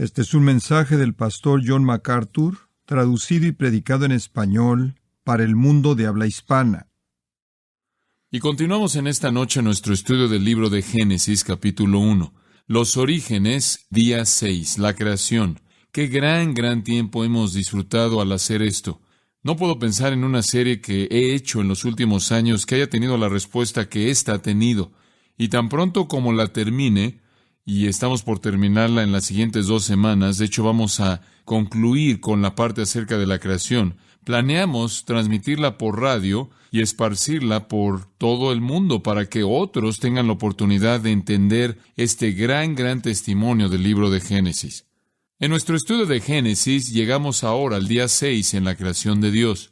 Este es un mensaje del pastor John MacArthur, traducido y predicado en español para el mundo de habla hispana. Y continuamos en esta noche nuestro estudio del libro de Génesis, capítulo 1. Los orígenes, día 6, la creación. Qué gran tiempo hemos disfrutado al hacer esto. No puedo pensar en una serie que he hecho en los últimos años que haya tenido la respuesta que ésta ha tenido. Y tan pronto como la termine, y estamos por terminarla en las siguientes 2 semanas, de hecho vamos a concluir con la parte acerca de la creación, planeamos transmitirla por radio y esparcirla por todo el mundo para que otros tengan la oportunidad de entender este gran testimonio del libro de Génesis. En nuestro estudio de Génesis llegamos ahora al día 6 en la creación de Dios,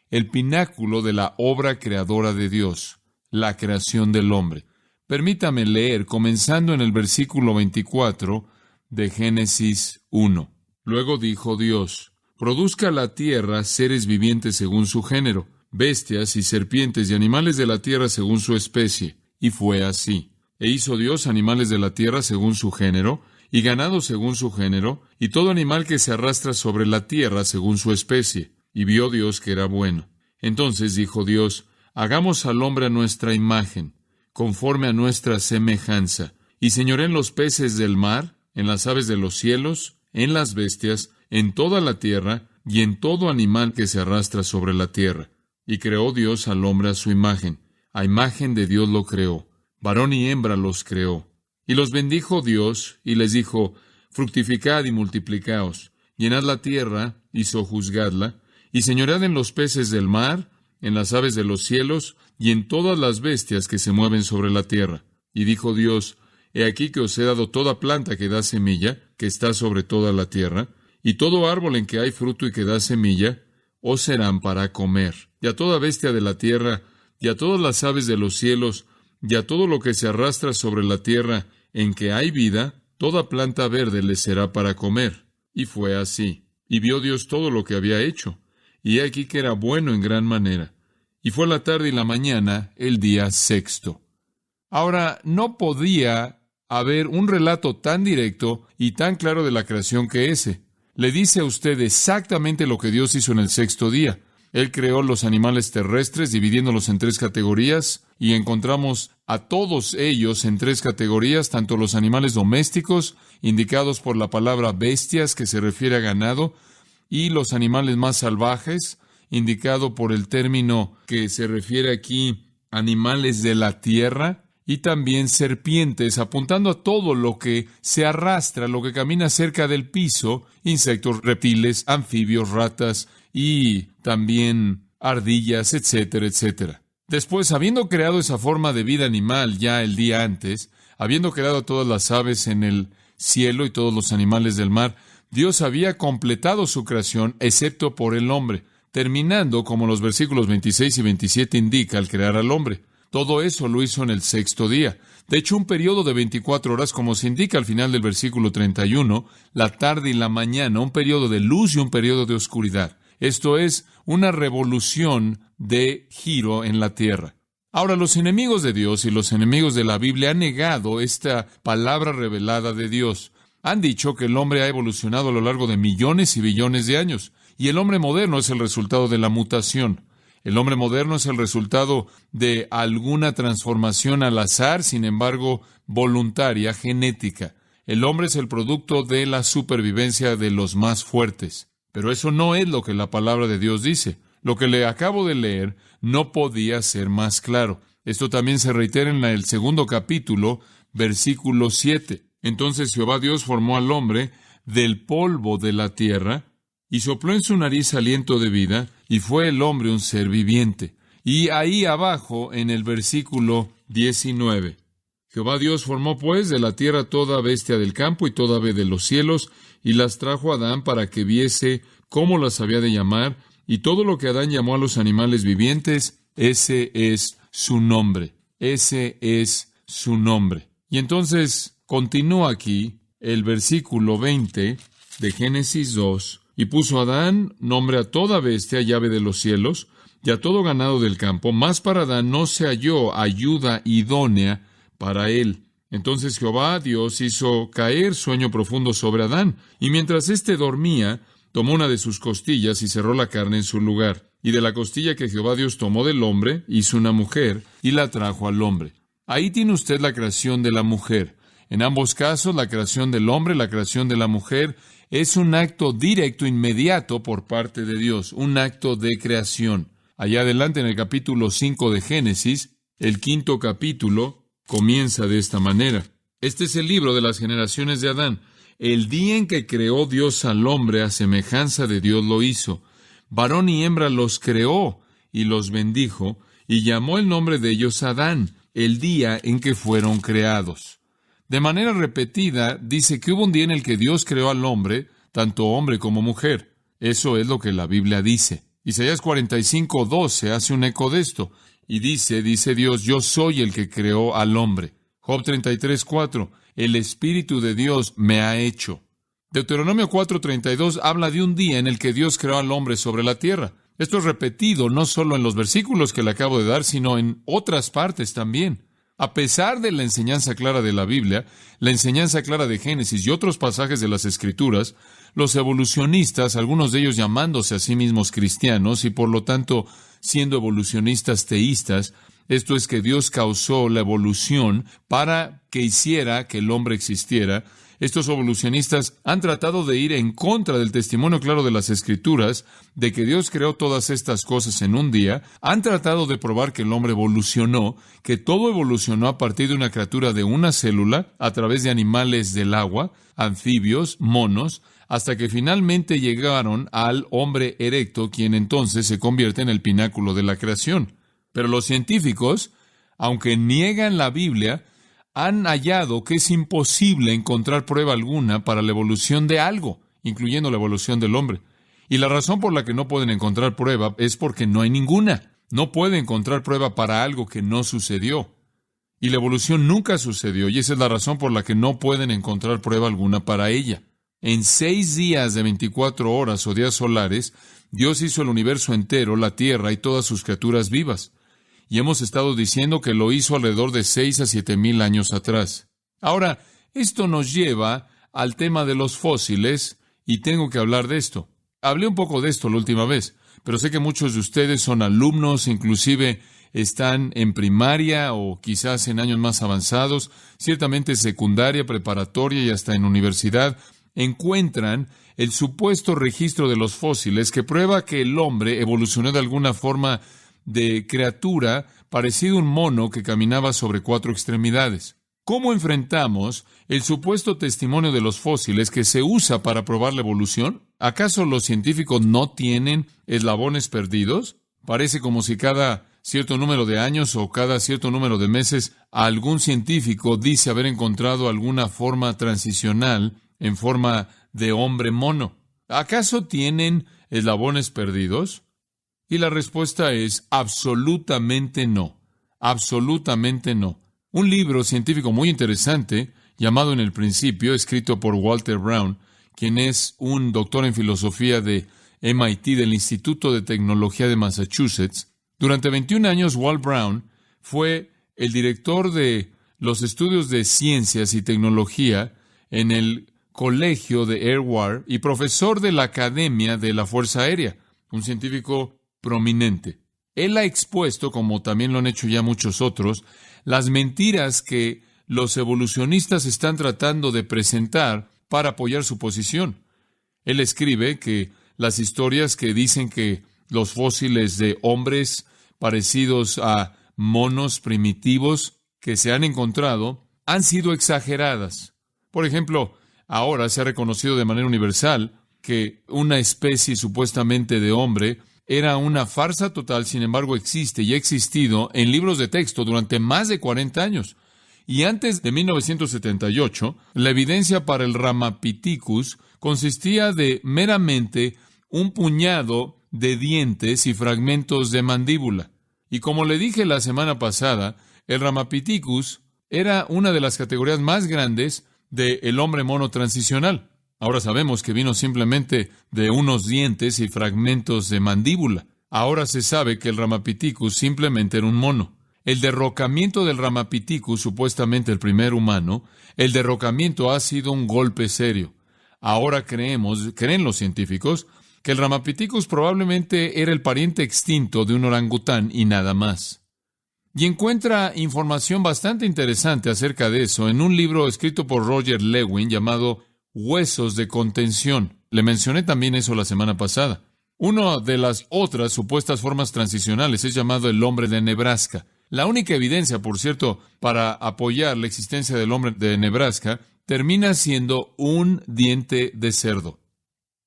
el pináculo de la obra creadora de Dios, la creación del hombre. Permítame leer, comenzando en el versículo 24 de Génesis 1. Luego dijo Dios: produzca la tierra seres vivientes según su género, bestias y serpientes y animales de la tierra según su especie. Y fue así. E hizo Dios animales de la tierra según su género, y ganado según su género, y todo animal que se arrastra sobre la tierra según su especie. Y vio Dios que era bueno. Entonces dijo Dios: hagamos al hombre a nuestra imagen, conforme a nuestra semejanza, y señoré en los peces del mar, en las aves de los cielos, en las bestias, en toda la tierra, y en todo animal que se arrastra sobre la tierra. Y creó Dios al hombre a su imagen. A imagen de Dios lo creó. Varón y hembra los creó. Y los bendijo Dios, y les dijo: fructificad y multiplicaos, llenad la tierra, y sojuzgadla, y señoread en los peces del mar, en las aves de los cielos, y en todas las bestias que se mueven sobre la tierra. Y dijo Dios: he aquí que os he dado toda planta que da semilla, que está sobre toda la tierra, y todo árbol en que hay fruto y que da semilla, os serán para comer. Y a toda bestia de la tierra, y a todas las aves de los cielos, y a todo lo que se arrastra sobre la tierra, en que hay vida, toda planta verde les será para comer. Y fue así. Y vio Dios todo lo que había hecho, y he aquí que era bueno en gran manera. Y fue la tarde y la mañana, el día 6. Ahora, no podía haber un relato tan directo y tan claro de la creación que ese. Le dice a usted exactamente lo que Dios hizo en el 6º día. Él creó los animales terrestres, dividiéndolos en 3 categorías, y encontramos a todos ellos en 3 categorías, tanto los animales domésticos, indicados por la palabra bestias, que se refiere a ganado, y los animales más salvajes, indicado por el término que se refiere aquí, animales de la tierra, y también serpientes, apuntando a todo lo que se arrastra, lo que camina cerca del piso, insectos, reptiles, anfibios, ratas, y también ardillas, etcétera, etcétera. Después, habiendo creado esa forma de vida animal ya el día antes, habiendo creado todas las aves en el cielo y todos los animales del mar, Dios había completado su creación, excepto por el hombre, terminando, como los versículos 26 y 27 indica, al crear al hombre. Todo eso lo hizo en el 6º día. De hecho, un periodo de 24 horas, como se indica al final del versículo 31, la tarde y la mañana, un periodo de luz y un periodo de oscuridad. Esto es una revolución de giro en la tierra. Ahora, los enemigos de Dios y los enemigos de la Biblia han negado esta palabra revelada de Dios. Han dicho que el hombre ha evolucionado a lo largo de millones y billones de años, y el hombre moderno es el resultado de la mutación. El hombre moderno es el resultado de alguna transformación al azar, sin embargo, voluntaria, genética. El hombre es el producto de la supervivencia de los más fuertes. Pero eso no es lo que la palabra de Dios dice. Lo que le acabo de leer no podía ser más claro. Esto también se reitera en el 2º capítulo, versículo 7. Entonces Jehová Dios formó al hombre del polvo de la tierra, y sopló en su nariz aliento de vida, y fue el hombre un ser viviente. Y ahí abajo, en el versículo 19, Jehová Dios formó pues de la tierra toda bestia del campo y toda ave de los cielos, y las trajo a Adán para que viese cómo las había de llamar, y todo lo que Adán llamó a los animales vivientes, ese es su nombre. Ese es su nombre. Y entonces continúa aquí el versículo 20 de Génesis 2, y puso Adán nombre a toda bestia y ave de los cielos, y a todo ganado del campo, mas para Adán no se halló ayuda idónea para él. Entonces Jehová Dios hizo caer sueño profundo sobre Adán, y mientras éste dormía, tomó una de sus costillas y cerró la carne en su lugar. Y de la costilla que Jehová Dios tomó del hombre, hizo una mujer, y la trajo al hombre. Ahí tiene usted la creación de la mujer. En ambos casos, la creación del hombre, la creación de la mujer, es un acto directo, inmediato por parte de Dios, un acto de creación. Allá adelante en el capítulo 5 de Génesis, el 5º capítulo, comienza de esta manera. Este es el libro de las generaciones de Adán. El día en que creó Dios al hombre, a semejanza de Dios lo hizo. Varón y hembra los creó y los bendijo, y llamó el nombre de ellos Adán, el día en que fueron creados. De manera repetida, dice que hubo un día en el que Dios creó al hombre, tanto hombre como mujer. Eso es lo que la Biblia dice. Isaías 45:12 hace un eco de esto. Y dice Dios, yo soy el que creó al hombre. Job 33:4, el Espíritu de Dios me ha hecho. Deuteronomio 4:32 habla de un día en el que Dios creó al hombre sobre la tierra. Esto es repetido no solo en los versículos que le acabo de dar, sino en otras partes también. A pesar de la enseñanza clara de la Biblia, la enseñanza clara de Génesis y otros pasajes de las Escrituras, los evolucionistas, algunos de ellos llamándose a sí mismos cristianos y por lo tanto siendo evolucionistas teístas, esto es que Dios causó la evolución para que hiciera que el hombre existiera. Estos evolucionistas han tratado de ir en contra del testimonio claro de las Escrituras, de que Dios creó todas estas cosas en un día. Han tratado de probar que el hombre evolucionó, que todo evolucionó a partir de una criatura de una célula, a través de animales del agua, anfibios, monos, hasta que finalmente llegaron al hombre erecto, quien entonces se convierte en el pináculo de la creación. Pero los científicos, aunque niegan la Biblia, han hallado que es imposible encontrar prueba alguna para la evolución de algo, incluyendo la evolución del hombre. Y la razón por la que no pueden encontrar prueba es porque no hay ninguna. No pueden encontrar prueba para algo que no sucedió. Y la evolución nunca sucedió, y esa es la razón por la que no pueden encontrar prueba alguna para ella. En 6 días de 24 horas o días solares, Dios hizo el universo entero, la tierra y todas sus criaturas vivas. Y hemos estado diciendo que lo hizo alrededor de 6 a 7 mil años atrás. Ahora, esto nos lleva al tema de los fósiles, y tengo que hablar de esto. Hablé un poco de esto la última vez, pero sé que muchos de ustedes son alumnos, inclusive están en primaria o quizás en años más avanzados, ciertamente secundaria, preparatoria y hasta en universidad, encuentran el supuesto registro de los fósiles que prueba que el hombre evolucionó de alguna forma de criatura parecido a un mono que caminaba sobre 4 extremidades. ¿Cómo enfrentamos el supuesto testimonio de los fósiles que se usa para probar la evolución? ¿Acaso los científicos no tienen eslabones perdidos? Parece como si cada cierto número de años o cada cierto número de meses algún científico dice haber encontrado alguna forma transicional en forma de hombre mono. ¿Acaso tienen eslabones perdidos? Y la respuesta es absolutamente no. Absolutamente no. Un libro científico muy interesante, llamado En el Principio, escrito por Walter Brown, quien es un doctor en filosofía de MIT, del Instituto de Tecnología de Massachusetts. Durante 21 años, Walt Brown fue el director de los estudios de ciencias y tecnología en el Colegio de Air War y profesor de la Academia de la Fuerza Aérea, un científico prominente. Él ha expuesto, como también lo han hecho ya muchos otros, las mentiras que los evolucionistas están tratando de presentar para apoyar su posición. Él escribe que las historias que dicen que los fósiles de hombres parecidos a monos primitivos que se han encontrado han sido exageradas. Por ejemplo, ahora se ha reconocido de manera universal que una especie supuestamente de hombre era una farsa total, sin embargo existe y ha existido en libros de texto durante más de 40 años. Y antes de 1978, la evidencia para el Ramapithecus consistía de meramente un puñado de dientes y fragmentos de mandíbula. Y como le dije la semana pasada, el Ramapithecus era una de las categorías más grandes del hombre mono transicional. Ahora sabemos que vino simplemente de unos dientes y fragmentos de mandíbula. Ahora se sabe que el Ramapithecus simplemente era un mono. El derrocamiento del Ramapithecus, supuestamente el primer humano, el derrocamiento ha sido un golpe serio. Ahora creen los científicos, que el Ramapithecus probablemente era el pariente extinto de un orangután y nada más. Y encuentra información bastante interesante acerca de eso en un libro escrito por Roger Lewin llamado Huesos de contención. Le mencioné también eso la semana pasada. Una de las otras supuestas formas transicionales es llamado el hombre de Nebraska. La única evidencia, por cierto, para apoyar la existencia del hombre de Nebraska termina siendo un diente de cerdo.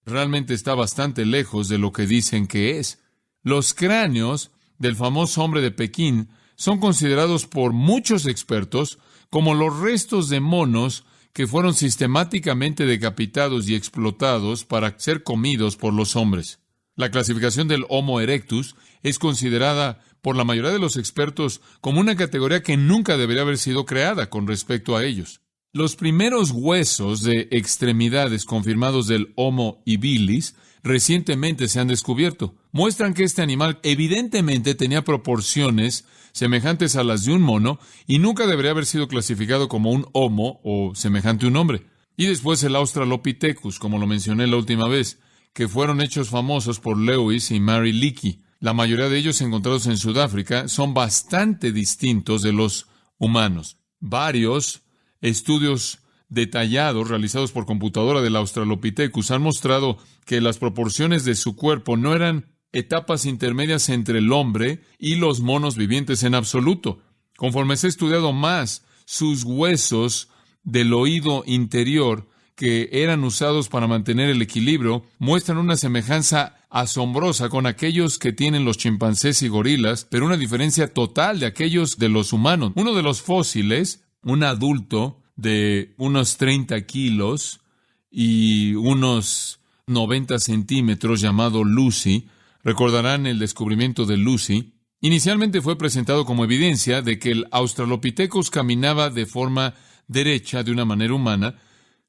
Realmente está bastante lejos de lo que dicen que es. Los cráneos del famoso hombre de Pekín son considerados por muchos expertos como los restos de monos que fueron sistemáticamente decapitados y explotados para ser comidos por los hombres. La clasificación del Homo erectus es considerada por la mayoría de los expertos como una categoría que nunca debería haber sido creada con respecto a ellos. Los primeros huesos de extremidades confirmados del Homo habilis recientemente se han descubierto. Muestran que este animal evidentemente tenía proporciones semejantes a las de un mono y nunca debería haber sido clasificado como un homo o semejante a un hombre. Y después el Australopithecus, como lo mencioné la última vez, que fueron hechos famosos por Lewis y Mary Leakey. La mayoría de ellos encontrados en Sudáfrica son bastante distintos de los humanos. Varios estudios detallados realizados por computadora del Australopithecus han mostrado que las proporciones de su cuerpo no eran etapas intermedias entre el hombre y los monos vivientes en absoluto. Conforme se ha estudiado más, sus huesos del oído interior, que eran usados para mantener el equilibrio, muestran una semejanza asombrosa con aquellos que tienen los chimpancés y gorilas, pero una diferencia total de aquellos de los humanos. Uno de los fósiles, un adulto de unos 30 kilos y unos 90 centímetros, llamado Lucy, recordarán el descubrimiento de Lucy, inicialmente fue presentado como evidencia de que el Australopithecus caminaba de forma derecha de una manera humana.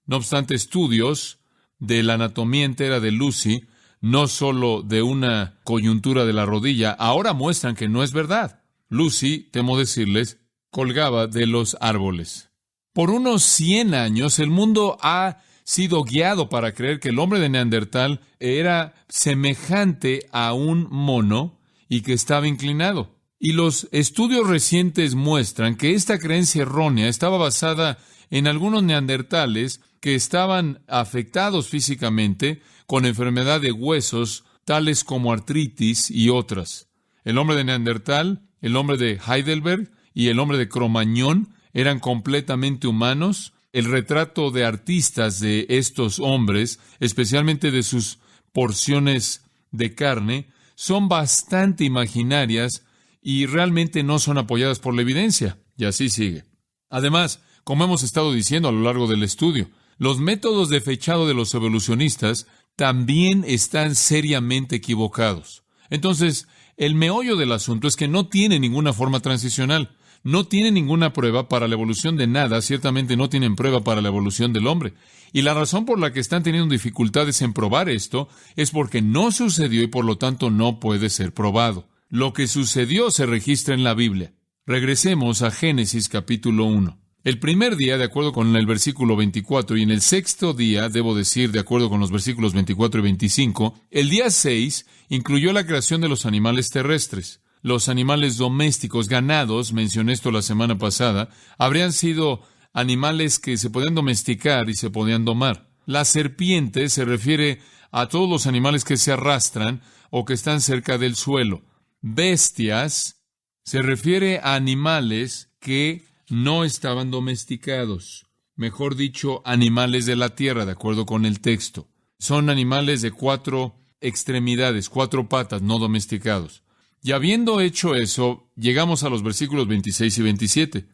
No obstante, estudios de la anatomía entera de Lucy, no solo de una coyuntura de la rodilla, ahora muestran que no es verdad. Lucy, temo decirles, colgaba de los árboles. Por unos 100 años, el mundo ha sido guiado para creer que el hombre de Neandertal era semejante a un mono y que estaba inclinado. Y los estudios recientes muestran que esta creencia errónea estaba basada en algunos neandertales que estaban afectados físicamente con enfermedad de huesos, tales como artritis y otras. El hombre de Neandertal, el hombre de Heidelberg y el hombre de Cro-Magnon eran completamente humanos. El retrato de artistas de estos hombres, especialmente de sus porciones de carne, son bastante imaginarias y realmente no son apoyadas por la evidencia. Y así sigue. Además, como hemos estado diciendo a lo largo del estudio, los métodos de fechado de los evolucionistas también están seriamente equivocados. Entonces, el meollo del asunto es que no tiene ninguna forma transicional. No tiene ninguna prueba para la evolución de nada, ciertamente no tienen prueba para la evolución del hombre. Y la razón por la que están teniendo dificultades en probar esto es porque no sucedió y por lo tanto no puede ser probado. Lo que sucedió se registra en la Biblia. Regresemos a Génesis capítulo 1. El primer día, de acuerdo con el versículo 24, y en el sexto día, debo decir, de acuerdo con los versículos 24 y 25, el día 6 incluyó la creación de los animales terrestres. Los animales domésticos, ganados, mencioné esto la semana pasada, habrían sido animales que se podían domesticar y se podían domar. La serpiente se refiere a todos los animales que se arrastran o que están cerca del suelo. Bestias se refiere a animales que no estaban domesticados. Mejor dicho, animales de la tierra, de acuerdo con el texto. Son animales de 4 extremidades, 4 patas, no domesticados. Y habiendo hecho eso, llegamos a los versículos 26 y 27.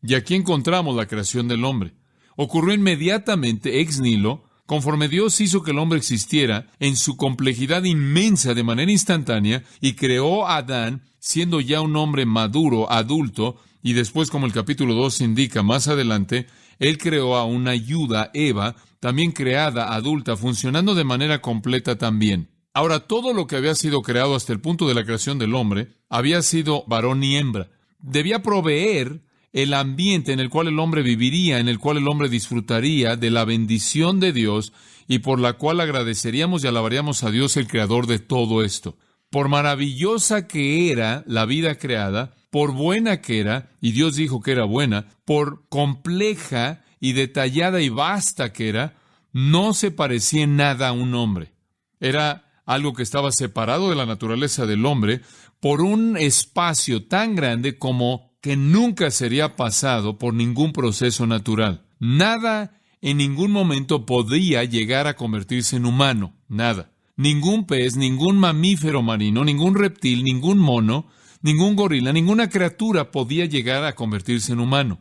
Y aquí encontramos la creación del hombre. Ocurrió inmediatamente, ex nihilo, conforme Dios hizo que el hombre existiera en su complejidad inmensa de manera instantánea y creó a Adán, siendo ya un hombre maduro, adulto, y después, como el capítulo 2 indica más adelante, Él creó a una ayuda, Eva, también creada, adulta, funcionando de manera completa también. Ahora, todo lo que había sido creado hasta el punto de la creación del hombre había sido varón y hembra. debía proveer el ambiente en el cual el hombre viviría, en el cual el hombre disfrutaría de la bendición de Dios y por la cual agradeceríamos y alabaríamos a Dios, el creador de todo esto. Por maravillosa que era la vida creada, por buena que era, y Dios dijo que era buena, por compleja y detallada y vasta que era, no se parecía en nada a un hombre. Era algo que estaba separado de la naturaleza del hombre por un espacio tan grande como que nunca sería pasado por ningún proceso natural. Nada en ningún momento podía llegar a convertirse en humano. Nada. Ningún pez, ningún mamífero marino, ningún reptil, ningún mono, ningún gorila, ninguna criatura podía llegar a convertirse en humano.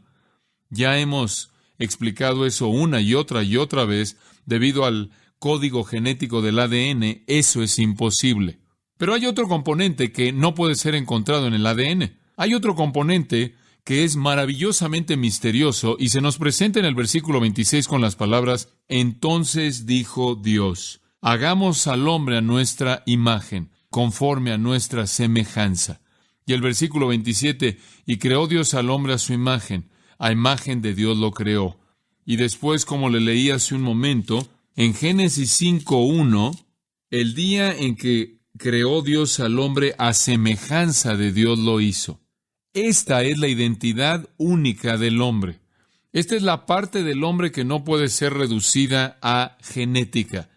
Ya hemos explicado eso una y otra vez. Debido al código genético del ADN, eso es imposible. Pero hay otro componente que no puede ser encontrado en el ADN. Hay otro componente que es maravillosamente misterioso y se nos presenta en el versículo 26 con las palabras: entonces dijo Dios, hagamos al hombre a nuestra imagen, conforme a nuestra semejanza. Y el versículo 27, y creó Dios al hombre a su imagen, a imagen de Dios lo creó. Y después, como le leí hace un momento, en Génesis 5:1, el día en que creó Dios al hombre a semejanza de Dios lo hizo. Esta es la identidad única del hombre. Esta es la parte del hombre que no puede ser reducida a genética.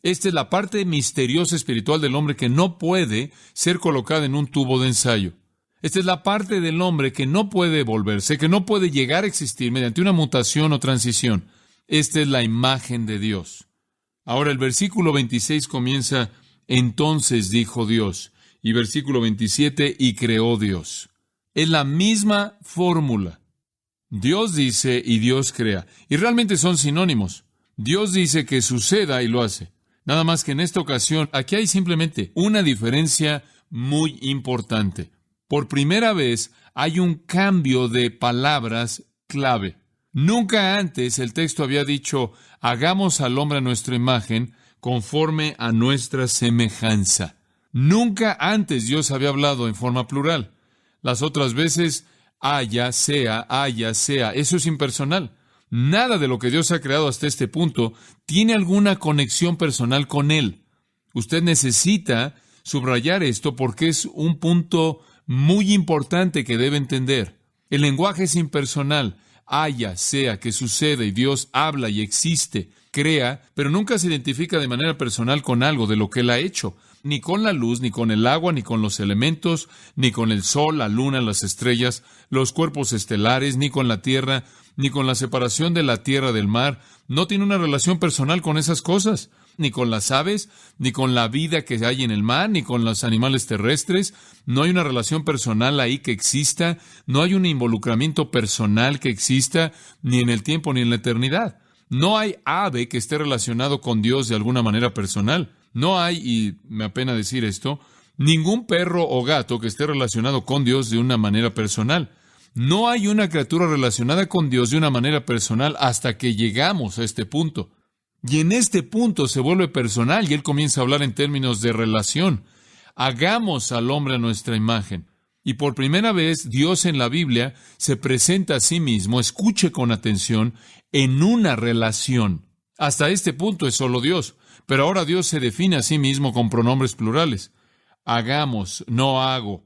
Esta es la parte misteriosa espiritual del hombre que no puede ser colocada en un tubo de ensayo. Esta es la parte del hombre que no puede volverse, que no puede llegar a existir mediante una mutación o transición. Esta es la imagen de Dios. Ahora el versículo 26 comienza: entonces dijo Dios. Y versículo 27, y creó Dios. Es la misma fórmula. Dios dice y Dios crea. Y realmente son sinónimos. Dios dice que suceda y lo hace. Nada más que en esta ocasión, aquí hay simplemente una diferencia muy importante. Por primera vez hay un cambio de palabras clave. Nunca antes el texto había dicho: hagamos al hombre a nuestra imagen, conforme a nuestra semejanza. Nunca antes Dios había hablado en forma plural. Las otras veces, haya, sea. Eso es impersonal. Nada de lo que Dios ha creado hasta este punto tiene alguna conexión personal con Él. Usted necesita subrayar esto porque es un punto muy importante que debe entender. El lenguaje es impersonal. Haya, sea, que sucede, y Dios habla y existe, crea, pero nunca se identifica de manera personal con algo de lo que Él ha hecho. Ni con la luz, ni con el agua, ni con los elementos, ni con el sol, la luna, las estrellas, los cuerpos estelares, ni con la tierra, ni con la separación de la tierra del mar. No tiene una relación personal con esas cosas, ni con las aves, ni con la vida que hay en el mar, ni con los animales terrestres. No hay una relación personal ahí que exista, no hay un involucramiento personal que exista, ni en el tiempo ni en la eternidad. No hay ave que esté relacionado con Dios de alguna manera personal. No hay, y me apena decir esto, ningún perro o gato que esté relacionado con Dios de una manera personal. No hay una criatura relacionada con Dios de una manera personal hasta que llegamos a este punto. Y en este punto se vuelve personal y Él comienza a hablar en términos de relación. Hagamos al hombre a nuestra imagen. Y por primera vez Dios en la Biblia se presenta a sí mismo, escuche con atención, en una relación. Hasta este punto es solo Dios, pero ahora Dios se define a sí mismo con pronombres plurales. Hagamos, no hago,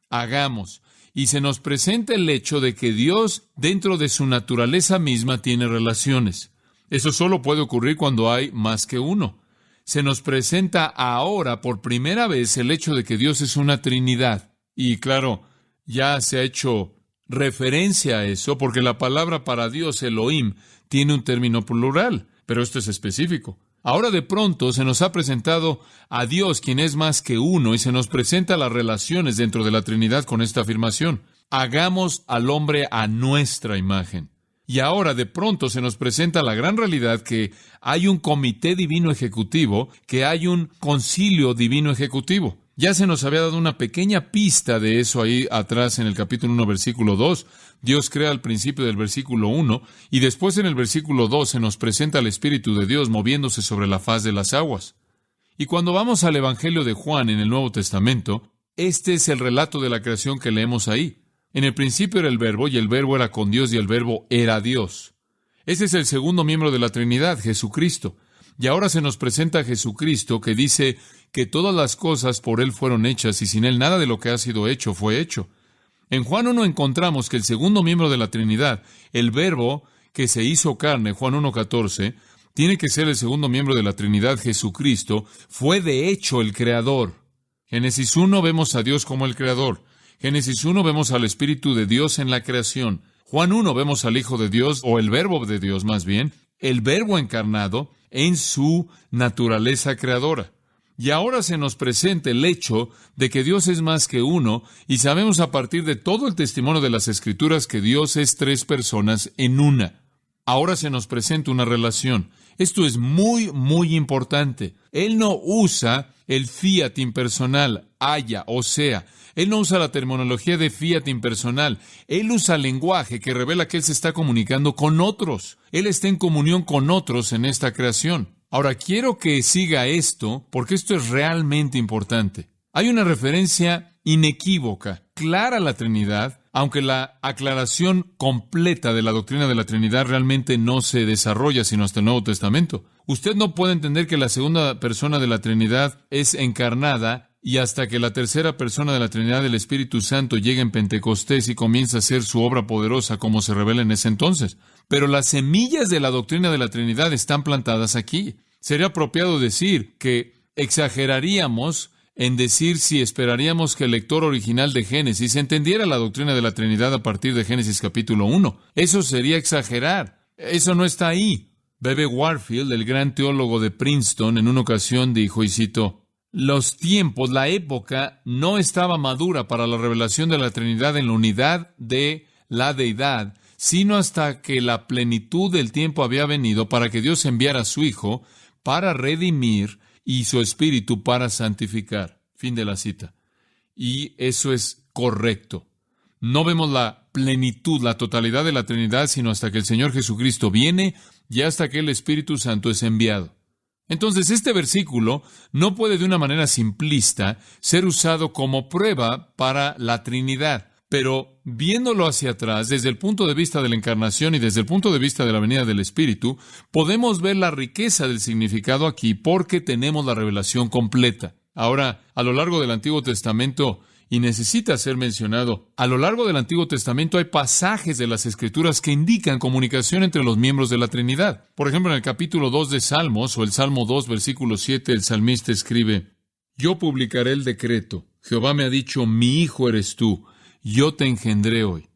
hagamos. Y se nos presenta el hecho de que Dios, dentro de su naturaleza misma, tiene relaciones. Eso solo puede ocurrir cuando hay más que uno. Se nos presenta ahora por primera vez el hecho de que Dios es una Trinidad. Y claro, ya se ha hecho referencia a eso, porque la palabra para Dios, Elohim, tiene un término plural, pero esto es específico. Ahora de pronto se nos ha presentado a Dios, quien es más que uno, y se nos presenta las relaciones dentro de la Trinidad con esta afirmación. Hagamos al hombre a nuestra imagen. Y ahora de pronto se nos presenta la gran realidad que hay un comité divino ejecutivo, que hay un concilio divino ejecutivo. Ya se nos había dado una pequeña pista de eso ahí atrás en el capítulo 1, versículo 2. Dios crea al principio del versículo 1 y después en el versículo 2 se nos presenta el Espíritu de Dios moviéndose sobre la faz de las aguas. Y cuando vamos al Evangelio de Juan en el Nuevo Testamento, este es el relato de la creación que leemos ahí. En el principio era el Verbo, y el Verbo era con Dios, y el Verbo era Dios. Ese es el segundo miembro de la Trinidad, Jesucristo. Y ahora se nos presenta a Jesucristo, que dice que todas las cosas por Él fueron hechas, y sin Él nada de lo que ha sido hecho fue hecho. En Juan 1 encontramos que el segundo miembro de la Trinidad, el Verbo que se hizo carne, Juan 1:14, tiene que ser el segundo miembro de la Trinidad, Jesucristo, fue de hecho el Creador. Génesis 1 vemos a Dios como el Creador. Génesis 1 vemos al Espíritu de Dios en la creación. Juan 1 vemos al Hijo de Dios, o el Verbo de Dios más bien, el Verbo encarnado en su naturaleza creadora. Y ahora se nos presenta el hecho de que Dios es más que uno, y sabemos a partir de todo el testimonio de las Escrituras que Dios es tres personas en una. Ahora se nos presenta una relación. Esto es muy, muy importante. Él no usa el fiat impersonal, haya o sea. Él no usa la terminología de fiat impersonal. Él usa lenguaje que revela que Él se está comunicando con otros. Él está en comunión con otros en esta creación. Ahora, quiero que siga esto, porque esto es realmente importante. Hay una referencia inequívoca, clara a la Trinidad, aunque la aclaración completa de la doctrina de la Trinidad realmente no se desarrolla sino hasta el Nuevo Testamento. Usted no puede entender que la segunda persona de la Trinidad es encarnada y hasta que la tercera persona de la Trinidad, del Espíritu Santo, llegue en Pentecostés y comienza a hacer su obra poderosa como se revela en ese entonces. Pero las semillas de la doctrina de la Trinidad están plantadas aquí. Sería apropiado decir que exageraríamos en decir si esperaríamos que el lector original de Génesis entendiera la doctrina de la Trinidad a partir de Génesis capítulo 1. Eso sería exagerar. Eso no está ahí. B.B. Warfield, el gran teólogo de Princeton, en una ocasión dijo, y cito, los tiempos, la época, no estaba madura para la revelación de la Trinidad en la unidad de la deidad, sino hasta que la plenitud del tiempo había venido para que Dios enviara a su Hijo para redimir y su Espíritu para santificar. Fin de la cita. Y eso es correcto. No vemos la plenitud, la totalidad de la Trinidad, sino hasta que el Señor Jesucristo viene y hasta que el Espíritu Santo es enviado. Entonces, este versículo no puede de una manera simplista ser usado como prueba para la Trinidad. Pero viéndolo hacia atrás, desde el punto de vista de la encarnación y desde el punto de vista de la venida del Espíritu, podemos ver la riqueza del significado aquí porque tenemos la revelación completa. Ahora, a lo largo del Antiguo Testamento, y necesita ser mencionado, a lo largo del Antiguo Testamento hay pasajes de las Escrituras que indican comunicación entre los miembros de la Trinidad. Por ejemplo, en el capítulo 2 de Salmos, o el Salmo 2, versículo 7, el salmista escribe, yo publicaré el decreto. Jehová me ha dicho, mi hijo eres tú. Yo te engendré hoy.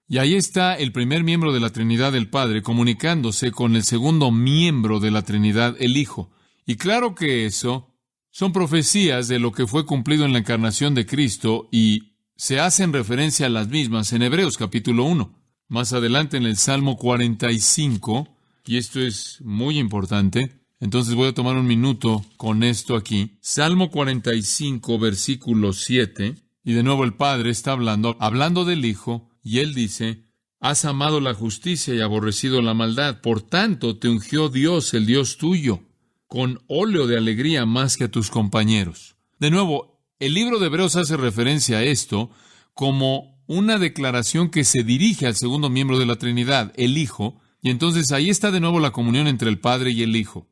Y ahí está el primer miembro de la Trinidad, el Padre, comunicándose con el segundo miembro de la Trinidad, el Hijo. Y claro que eso son profecías de lo que fue cumplido en la encarnación de Cristo y se hacen referencia a las mismas en Hebreos capítulo 1. Más adelante en el Salmo 45, y esto es muy importante, entonces voy a tomar un minuto con esto aquí. Salmo 45, versículo 7. Y de nuevo el Padre está hablando del Hijo, y Él dice, has amado la justicia y aborrecido la maldad, por tanto te ungió Dios, el Dios tuyo, con óleo de alegría más que a tus compañeros. De nuevo, el libro de Hebreos hace referencia a esto como una declaración que se dirige al segundo miembro de la Trinidad, el Hijo, y entonces ahí está de nuevo la comunión entre el Padre y el Hijo.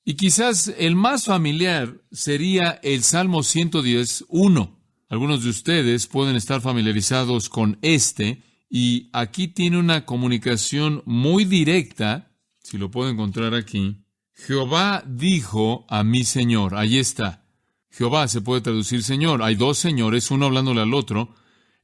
Y quizás el más familiar sería el Salmo 110, 1. Algunos de ustedes pueden estar familiarizados con este, y aquí tiene una comunicación muy directa, si lo puedo encontrar aquí. Jehová dijo a mi Señor, ahí está. Jehová se puede traducir Señor. Hay dos señores, uno hablándole al otro.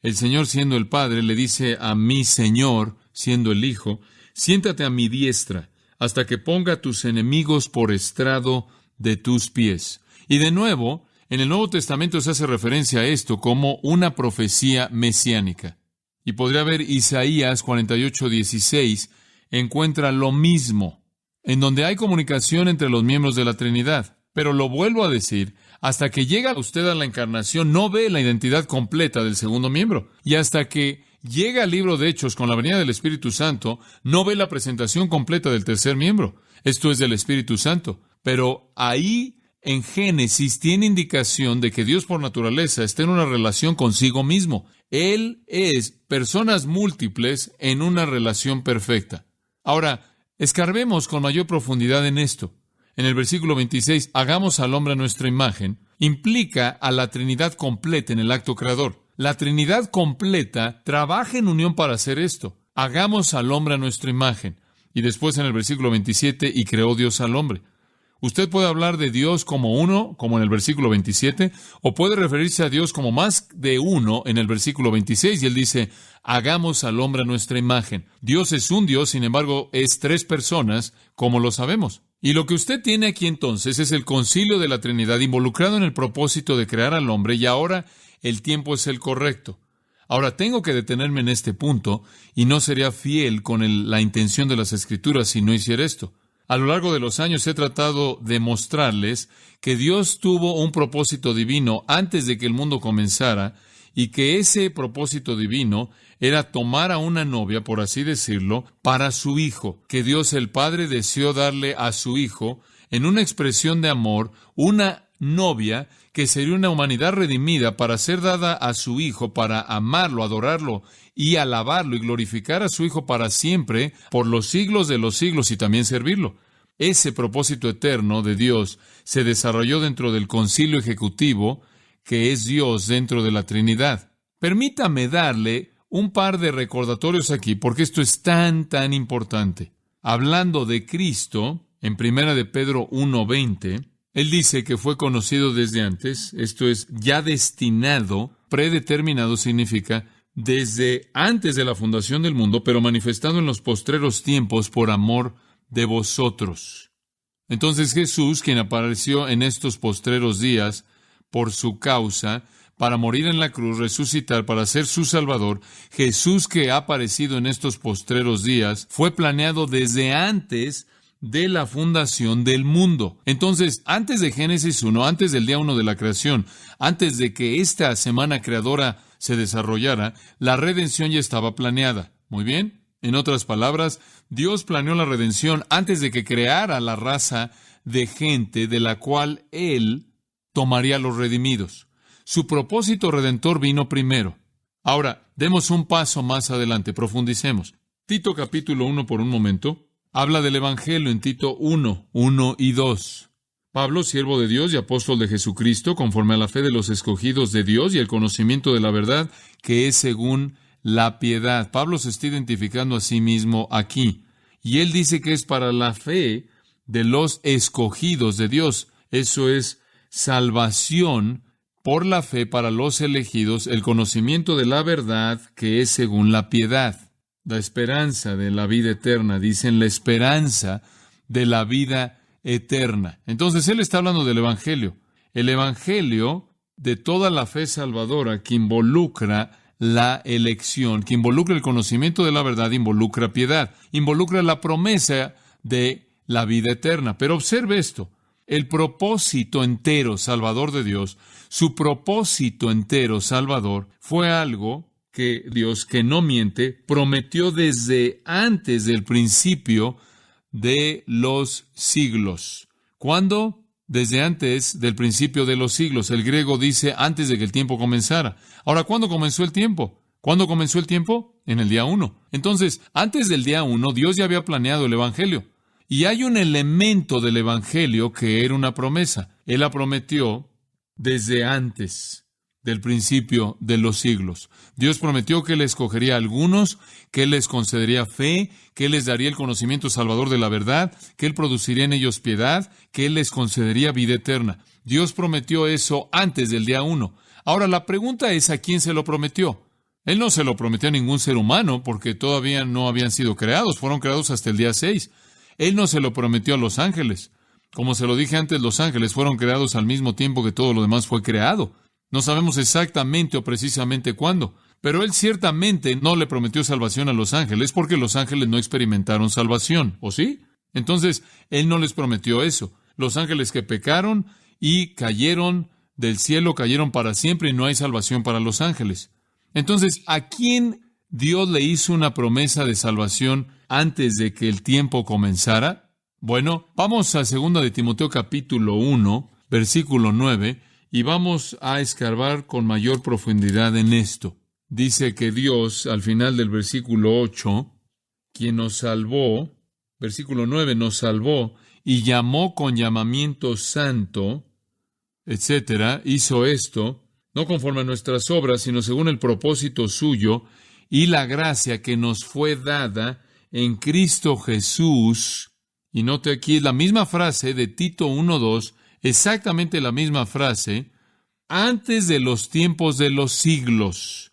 El Señor, siendo el Padre, le dice a mi Señor, siendo el Hijo, siéntate a mi diestra, hasta que ponga a tus enemigos por estrado de tus pies. Y de nuevo, en el Nuevo Testamento se hace referencia a esto como una profecía mesiánica. Y podría ver Isaías 48:16, encuentra lo mismo, en donde hay comunicación entre los miembros de la Trinidad. Pero lo vuelvo a decir, hasta que llega usted a la encarnación, no ve la identidad completa del segundo miembro. Y hasta que llega al libro de Hechos con la venida del Espíritu Santo, no ve la presentación completa del tercer miembro. Esto es del Espíritu Santo. Pero ahí, en Génesis, tiene indicación de que Dios por naturaleza está en una relación consigo mismo. Él es personas múltiples en una relación perfecta. Ahora, escarbemos con mayor profundidad en esto. En el versículo 26, hagamos al hombre a nuestra imagen, implica a la Trinidad completa en el acto creador. La Trinidad completa trabaja en unión para hacer esto. Hagamos al hombre a nuestra imagen. Y después en el versículo 27, y creó Dios al hombre. Usted puede hablar de Dios como uno, como en el versículo 27, o puede referirse a Dios como más de uno en el versículo 26, y él dice, hagamos al hombre a nuestra imagen. Dios es un Dios, sin embargo, es tres personas, como lo sabemos. Y lo que usted tiene aquí entonces es el concilio de la Trinidad involucrado en el propósito de crear al hombre, y ahora el tiempo es el correcto. Ahora, tengo que detenerme en este punto, y no sería fiel con la intención de las Escrituras si no hiciera esto. A lo largo de los años he tratado de mostrarles que Dios tuvo un propósito divino antes de que el mundo comenzara, y que ese propósito divino era tomar a una novia, por así decirlo, para su Hijo, que Dios el Padre deseó darle a su Hijo, en una expresión de amor, una novia que sería una humanidad redimida para ser dada a su Hijo, para amarlo, adorarlo y alabarlo y glorificar a su Hijo para siempre, por los siglos de los siglos, y también servirlo. Ese propósito eterno de Dios se desarrolló dentro del concilio ejecutivo, que es Dios dentro de la Trinidad. Permítame darle un par de recordatorios aquí, porque esto es tan importante. Hablando de Cristo, en 1 de Pedro 1:20, él dice que fue conocido desde antes, esto es, ya destinado, predeterminado significa, desde antes de la fundación del mundo, pero manifestado en los postreros tiempos por amor de vosotros. Entonces Jesús, quien apareció en estos postreros días por su causa, para morir en la cruz, resucitar, para ser su Salvador, Jesús que ha aparecido en estos postreros días, fue planeado desde antes de la fundación del mundo. Entonces, antes de Génesis 1, antes del día 1 de la creación, antes de que esta semana creadora se desarrollara, la redención ya estaba planeada. Muy bien. En otras palabras, Dios planeó la redención antes de que creara la raza de gente de la cual Él tomaría a los redimidos. Su propósito redentor vino primero. Ahora, demos un paso más adelante, profundicemos. Tito capítulo 1 por un momento. Habla del Evangelio en Tito 1 y 2. Pablo, siervo de Dios y apóstol de Jesucristo, conforme a la fe de los escogidos de Dios y el conocimiento de la verdad, que es según la piedad. Pablo se está identificando a sí mismo aquí. Y él dice que es para la fe de los escogidos de Dios. Eso es salvación por la fe para los elegidos, el conocimiento de la verdad, que es según la piedad. La esperanza de la vida eterna, dicen la esperanza de la vida eterna. Entonces, él está hablando del Evangelio. El Evangelio de toda la fe salvadora que involucra la elección, que involucra el conocimiento de la verdad, involucra piedad, involucra la promesa de la vida eterna. Pero observe esto, el propósito entero salvador de Dios, su propósito entero salvador fue algo que Dios, que no miente, prometió desde antes del principio de los siglos. ¿Cuándo? Desde antes del principio de los siglos. El griego dice antes de que el tiempo comenzara. Ahora, ¿cuándo comenzó el tiempo? ¿Cuándo comenzó el tiempo? En el día 1. Entonces, antes del día 1, Dios ya había planeado el Evangelio. Y hay un elemento del Evangelio que era una promesa. Él la prometió desde antes del principio de los siglos. Dios prometió que Él escogería a algunos, que Él les concedería fe, que Él les daría el conocimiento salvador de la verdad, que Él produciría en ellos piedad, que Él les concedería vida eterna. Dios prometió eso antes del día 1. Ahora, la pregunta es, ¿a quién se lo prometió? Él no se lo prometió a ningún ser humano, porque todavía no habían sido creados, fueron creados hasta el día 6. Él no se lo prometió a los ángeles. Como se lo dije antes, los ángeles fueron creados al mismo tiempo que todo lo demás fue creado. No sabemos exactamente o precisamente cuándo, pero Él ciertamente no le prometió salvación a los ángeles porque los ángeles no experimentaron salvación, ¿o sí? Entonces, Él no les prometió eso. Los ángeles que pecaron y cayeron del cielo, cayeron para siempre y no hay salvación para los ángeles. Entonces, ¿a quién Dios le hizo una promesa de salvación antes de que el tiempo comenzara? Bueno, vamos a 2 de Timoteo capítulo 1, versículo 9, y vamos a escarbar con mayor profundidad en esto. dice que Dios, al final del versículo 8, quien nos salvó, versículo 9, nos salvó y llamó con llamamiento santo, etcétera, hizo esto, no conforme a nuestras obras, sino según el propósito suyo y la gracia que nos fue dada en Cristo Jesús. Y note aquí la misma frase de Tito 1:2, exactamente la misma frase, antes de los tiempos de los siglos.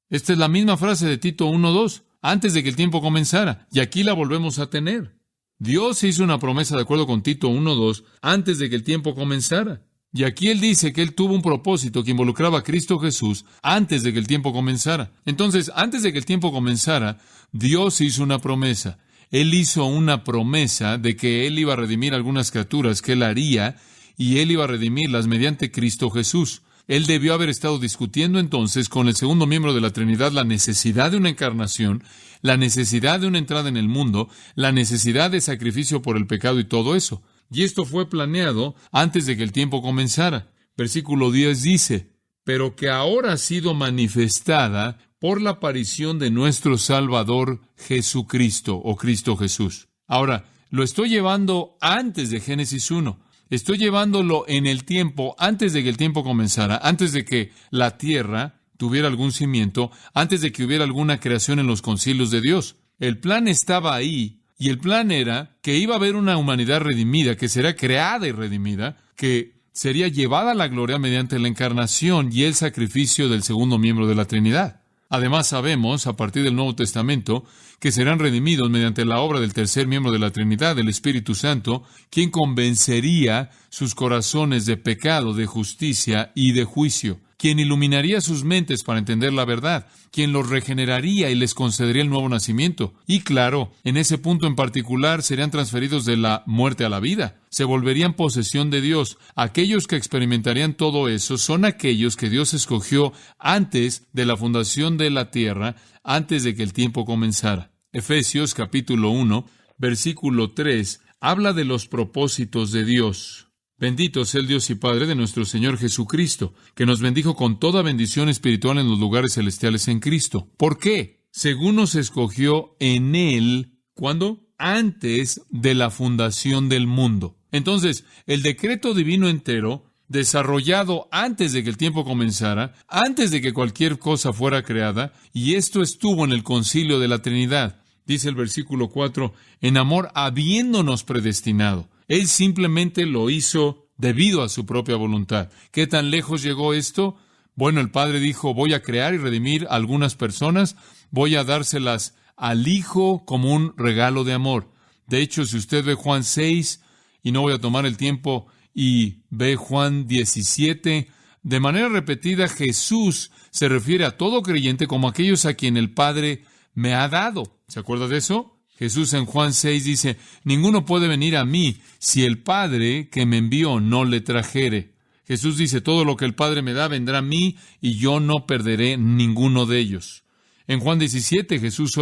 Esta es la misma frase de Tito 1:2, antes de que el tiempo comenzara. Y aquí la volvemos a tener. Dios hizo una promesa de acuerdo con Tito 1:2, antes de que el tiempo comenzara. Y aquí Él dice que Él tuvo un propósito que involucraba a Cristo Jesús antes de que el tiempo comenzara. Entonces, antes de que el tiempo comenzara, Dios hizo una promesa. Él hizo una promesa de que Él iba a redimir algunas criaturas que Él haría, y Él iba a redimirlas mediante Cristo Jesús. Él debió haber estado discutiendo entonces con el segundo miembro de la Trinidad la necesidad de una encarnación, la necesidad de una entrada en el mundo, la necesidad de sacrificio por el pecado y todo eso. Y esto fue planeado antes de que el tiempo comenzara. Versículo 10 dice, pero que ahora ha sido manifestada por la aparición de nuestro Salvador Jesucristo, o Cristo Jesús. Ahora, lo estoy llevando antes de Génesis 1. Estoy llevándolo en el tiempo, antes de que el tiempo comenzara, antes de que la tierra tuviera algún cimiento, antes de que hubiera alguna creación en los concilios de Dios. El plan estaba ahí, y el plan era que iba a haber una humanidad redimida, que será creada y redimida, que sería llevada a la gloria mediante la encarnación y el sacrificio del segundo miembro de la Trinidad. Además, sabemos, a partir del Nuevo Testamento, que serán redimidos mediante la obra del tercer miembro de la Trinidad, el Espíritu Santo, quien convencería sus corazones de pecado, de justicia y de juicio, quien iluminaría sus mentes para entender la verdad, quien los regeneraría y les concedería el nuevo nacimiento. Y claro, en ese punto en particular serían transferidos de la muerte a la vida. Se volverían posesión de Dios. Aquellos que experimentarían todo eso son aquellos que Dios escogió antes de la fundación de la tierra, antes de que el tiempo comenzara. Efesios capítulo 1, versículo 3, habla de los propósitos de Dios. Bendito sea el Dios y Padre de nuestro Señor Jesucristo, que nos bendijo con toda bendición espiritual en los lugares celestiales en Cristo. ¿Por qué? Según nos escogió en Él, ¿cuándo? Antes de la fundación del mundo. Entonces, el decreto divino entero, desarrollado antes de que el tiempo comenzara, antes de que cualquier cosa fuera creada, y esto estuvo en el concilio de la Trinidad. Dice el versículo 4, en amor habiéndonos predestinado. Él simplemente lo hizo debido a su propia voluntad. ¿Qué tan lejos llegó esto? Bueno, el Padre dijo, voy a crear y redimir a algunas personas, voy a dárselas al Hijo como un regalo de amor. De hecho, si usted ve Juan 6, y no voy a tomar el tiempo, y ve Juan 17, de manera repetida Jesús se refiere a todo creyente como aquellos a quien el Padre me ha dado. ¿Se acuerda de eso? Jesús en Juan 6 dice, ninguno puede venir a mí si el Padre que me envió no le trajere. Jesús dice, todo lo que el Padre me da vendrá a mí y yo no perderé ninguno de ellos. En Juan 17 Jesús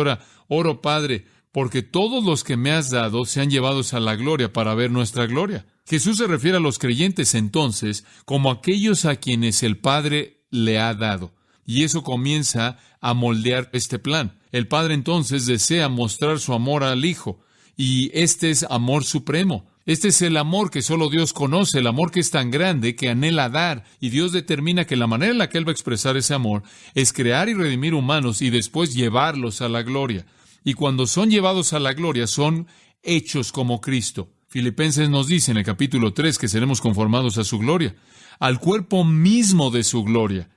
oro Padre, porque todos los que me has dado sean llevados a la gloria para ver nuestra gloria. Jesús se refiere a los creyentes entonces como aquellos a quienes el Padre le ha dado. Y eso comienza a moldear este plan. El Padre entonces desea mostrar su amor al Hijo, y este es amor supremo. Este es el amor que solo Dios conoce, el amor que es tan grande que anhela dar, y Dios determina que la manera en la que Él va a expresar ese amor es crear y redimir humanos y después llevarlos a la gloria. Y cuando son llevados a la gloria, son hechos como Cristo. Filipenses nos dice en el capítulo 3 que seremos conformados a su gloria, al cuerpo mismo de su gloria.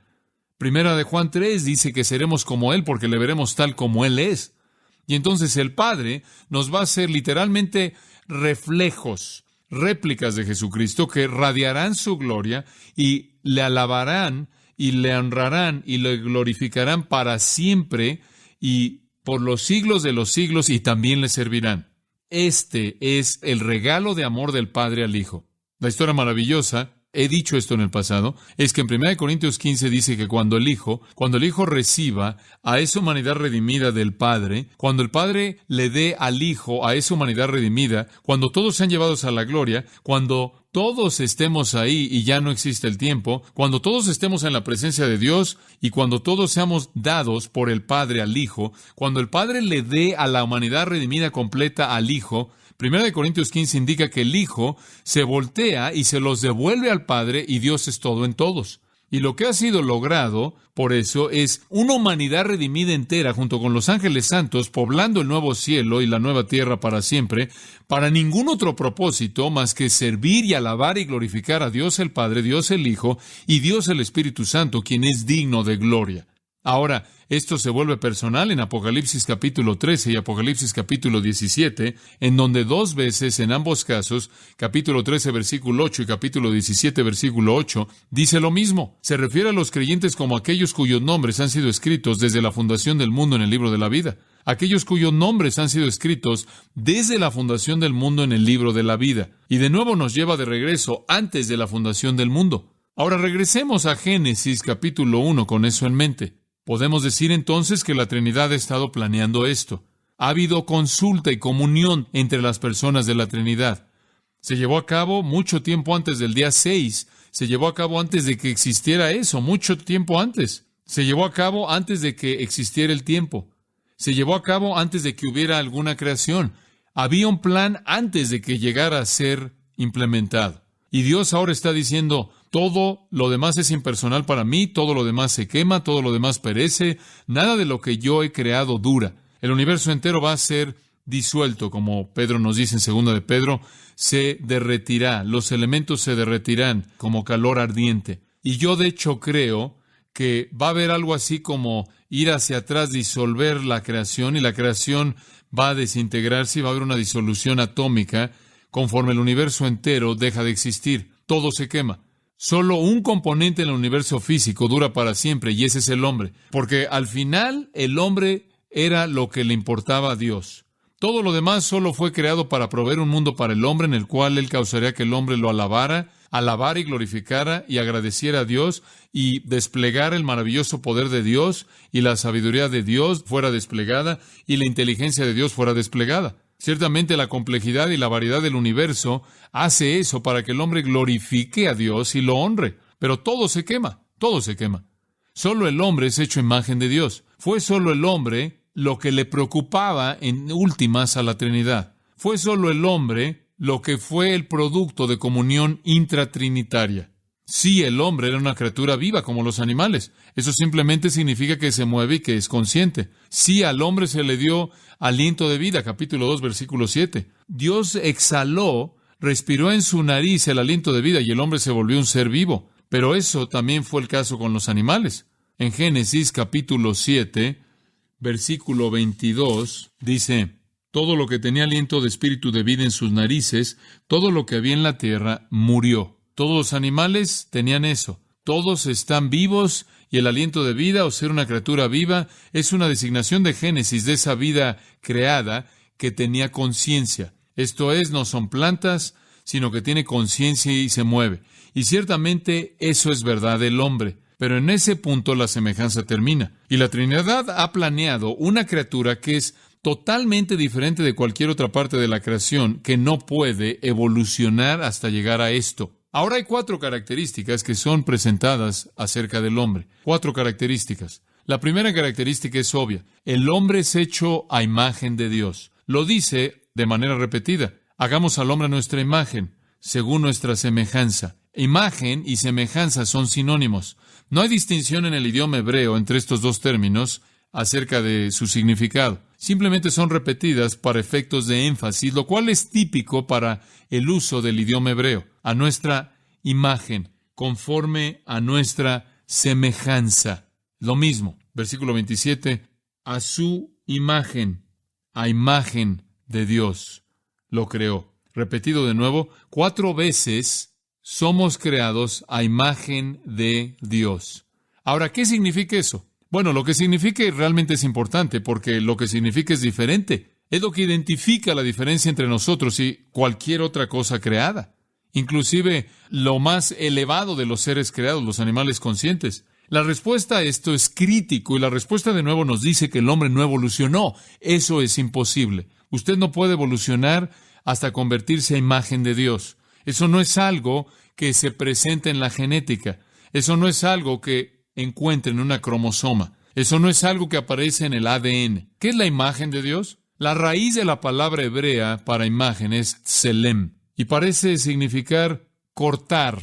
Primera de Juan 3 dice que seremos como Él porque le veremos tal como Él es. Y entonces el Padre nos va a hacer literalmente reflejos, réplicas de Jesucristo que radiarán su gloria y le alabarán y le honrarán y le glorificarán para siempre y por los siglos de los siglos y también le servirán. Este es el regalo de amor del Padre al Hijo. La historia maravillosa, he dicho esto en el pasado, es que en 1 Corintios 15 dice que cuando el Hijo reciba a esa humanidad redimida del Padre, cuando el Padre le dé al Hijo a esa humanidad redimida, cuando todos sean llevados a la gloria, cuando todos estemos ahí y ya no existe el tiempo, cuando todos estemos en la presencia de Dios y cuando todos seamos dados por el Padre al Hijo, cuando el Padre le dé a la humanidad redimida completa al Hijo, 1 Corintios 15 indica que el Hijo se voltea y se los devuelve al Padre y Dios es todo en todos. Y lo que ha sido logrado, por eso, es una humanidad redimida entera junto con los ángeles santos, poblando el nuevo cielo y la nueva tierra para siempre, para ningún otro propósito más que servir y alabar y glorificar a Dios el Padre, Dios el Hijo y Dios el Espíritu Santo, quien es digno de gloria. Ahora, esto se vuelve personal en Apocalipsis capítulo 13 y Apocalipsis capítulo 17, en donde dos veces en ambos casos, capítulo 13 versículo 8 y capítulo 17 versículo 8, dice lo mismo. Se refiere a los creyentes como aquellos cuyos nombres han sido escritos desde la fundación del mundo en el libro de la vida. Aquellos cuyos nombres han sido escritos desde la fundación del mundo en el libro de la vida. Y de nuevo nos lleva de regreso antes de la fundación del mundo. Ahora regresemos a Génesis capítulo 1 con eso en mente. Podemos decir entonces que la Trinidad ha estado planeando esto. Ha habido consulta y comunión entre las personas de la Trinidad. Se llevó a cabo mucho tiempo antes del día 6. Se llevó a cabo antes de que existiera eso, mucho tiempo antes. Se llevó a cabo antes de que existiera el tiempo. Se llevó a cabo antes de que hubiera alguna creación. Había un plan antes de que llegara a ser implementado. Y Dios ahora está diciendo, todo lo demás es impersonal para mí, todo lo demás se quema, todo lo demás perece, nada de lo que yo he creado dura. El universo entero va a ser disuelto, como Pedro nos dice en 2 de Pedro, se derretirá, los elementos se derretirán como calor ardiente. Y yo de hecho creo que va a haber algo así como ir hacia atrás, disolver la creación, y la creación va a desintegrarse y va a haber una disolución atómica conforme el universo entero deja de existir. Todo se quema. Solo un componente en el universo físico dura para siempre, y ese es el hombre. Porque al final el hombre era lo que le importaba a Dios. Todo lo demás solo fue creado para proveer un mundo para el hombre en el cual Él causaría que el hombre lo alabara y glorificara y agradeciera a Dios y desplegara el maravilloso poder de Dios y la sabiduría de Dios fuera desplegada y la inteligencia de Dios fuera desplegada. Ciertamente la complejidad y la variedad del universo hace eso para que el hombre glorifique a Dios y lo honre. Pero todo se quema, todo se quema. Solo el hombre es hecho imagen de Dios. Fue solo el hombre lo que le preocupaba en últimas a la Trinidad. Fue solo el hombre lo que fue el producto de comunión intratrinitaria. Sí, el hombre era una criatura viva como los animales. Eso simplemente significa que se mueve y que es consciente. Sí, al hombre se le dio aliento de vida, capítulo 2, versículo 7. Dios exhaló, respiró en su nariz el aliento de vida y el hombre se volvió un ser vivo. Pero eso también fue el caso con los animales. En Génesis capítulo 7, versículo 22, dice: todo lo que tenía aliento de espíritu de vida en sus narices, todo lo que había en la tierra, murió. Todos los animales tenían eso. Todos están vivos y el aliento de vida o ser una criatura viva es una designación de Génesis de esa vida creada que tenía conciencia. Esto es, no son plantas, sino que tiene conciencia y se mueve. Y ciertamente eso es verdad del hombre. Pero en ese punto la semejanza termina. Y la Trinidad ha planeado una criatura que es totalmente diferente de cualquier otra parte de la creación, que no puede evolucionar hasta llegar a esto. Ahora hay 4 características que son presentadas acerca del hombre. 4 características. La primera característica es obvia. El hombre es hecho a imagen de Dios. Lo dice de manera repetida. Hagamos al hombre a nuestra imagen, según nuestra semejanza. Imagen y semejanza son sinónimos. No hay distinción en el idioma hebreo entre estos dos términos acerca de su significado. Simplemente son repetidas para efectos de énfasis, lo cual es típico para el uso del idioma hebreo. A nuestra imagen, conforme a nuestra semejanza. Lo mismo, versículo 27, a su imagen, a imagen de Dios, lo creó. Repetido de nuevo, 4 veces somos creados a imagen de Dios. Ahora, ¿qué significa eso? Bueno, lo que significa realmente es importante, porque lo que significa es diferente. Es lo que identifica la diferencia entre nosotros y cualquier otra cosa creada. Inclusive lo más elevado de los seres creados, los animales conscientes. La respuesta a esto es crítico, y la respuesta de nuevo nos dice que el hombre no evolucionó. Eso es imposible. Usted no puede evolucionar hasta convertirse a imagen de Dios. Eso no es algo que se presenta en la genética. Eso no es algo que encuentre en una cromosoma. Eso no es algo que aparece en el ADN. ¿Qué es la imagen de Dios? La raíz de la palabra hebrea para imagen es tselem, y parece significar cortar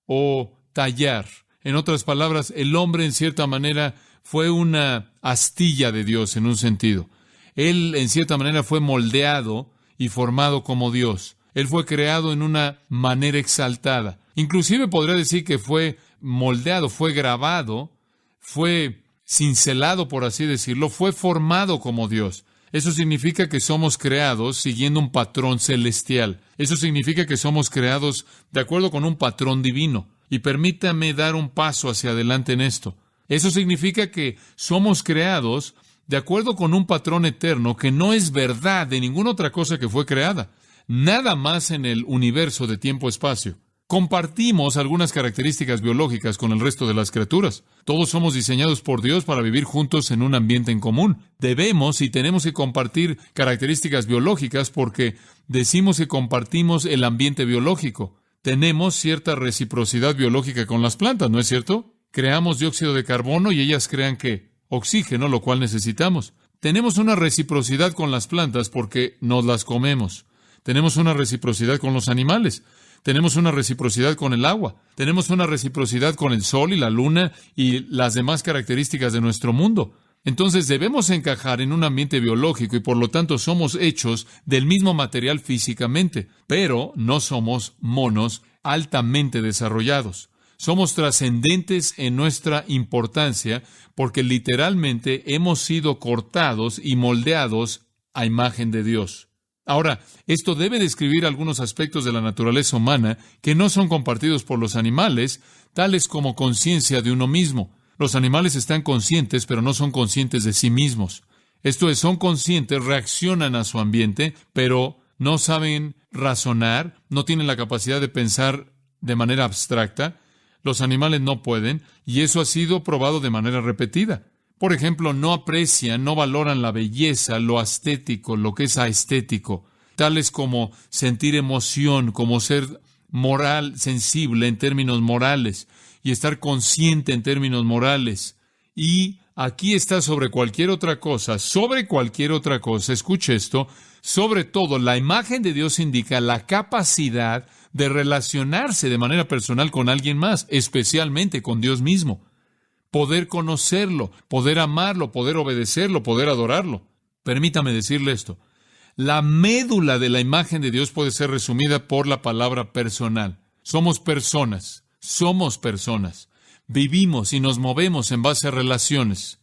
o tallar. En otras palabras, el hombre en cierta manera fue una astilla de Dios en un sentido. Él en cierta manera fue moldeado y formado como Dios. Él fue creado en una manera exaltada. Inclusive podría decir que fue moldeado, fue grabado, fue cincelado, por así decirlo, fue formado como Dios. Eso significa que somos creados siguiendo un patrón celestial. Eso significa que somos creados de acuerdo con un patrón divino. Y permítame dar un paso hacia adelante en esto. Eso significa que somos creados de acuerdo con un patrón eterno que no es verdad de ninguna otra cosa que fue creada. Nada más en el universo de tiempo-espacio. Compartimos algunas características biológicas con el resto de las criaturas. Todos somos diseñados por Dios para vivir juntos en un ambiente en común. Debemos y tenemos que compartir características biológicas porque decimos que compartimos el ambiente biológico. Tenemos cierta reciprocidad biológica con las plantas, ¿no es cierto? Creamos dióxido de carbono y ellas crean ¿qué? Oxígeno, lo cual necesitamos. Tenemos una reciprocidad con las plantas porque nos las comemos. Tenemos una reciprocidad con los animales. Tenemos una reciprocidad con el agua. Tenemos una reciprocidad con el sol y la luna y las demás características de nuestro mundo. Entonces debemos encajar en un ambiente biológico y por lo tanto somos hechos del mismo material físicamente, pero no somos monos altamente desarrollados. Somos trascendentes en nuestra importancia porque literalmente hemos sido cortados y moldeados a imagen de Dios. Ahora, esto debe describir algunos aspectos de la naturaleza humana que no son compartidos por los animales, tales como conciencia de uno mismo. Los animales están conscientes, pero no son conscientes de sí mismos. Esto es, son conscientes, reaccionan a su ambiente, pero no saben razonar, no tienen la capacidad de pensar de manera abstracta. Los animales no pueden, y eso ha sido probado de manera repetida. Por ejemplo, no aprecian, no valoran la belleza, lo estético, lo que es aestético, tales como sentir emoción, como ser moral, sensible en términos morales, y estar consciente en términos morales. Y aquí está sobre cualquier otra cosa, escuche esto, sobre todo la imagen de Dios indica la capacidad de relacionarse de manera personal con alguien más, especialmente con Dios mismo. Poder conocerlo, poder amarlo, poder obedecerlo, poder adorarlo. Permítame decirle esto. La médula de la imagen de Dios puede ser resumida por la palabra personal. Somos personas. Vivimos y nos movemos en base a relaciones.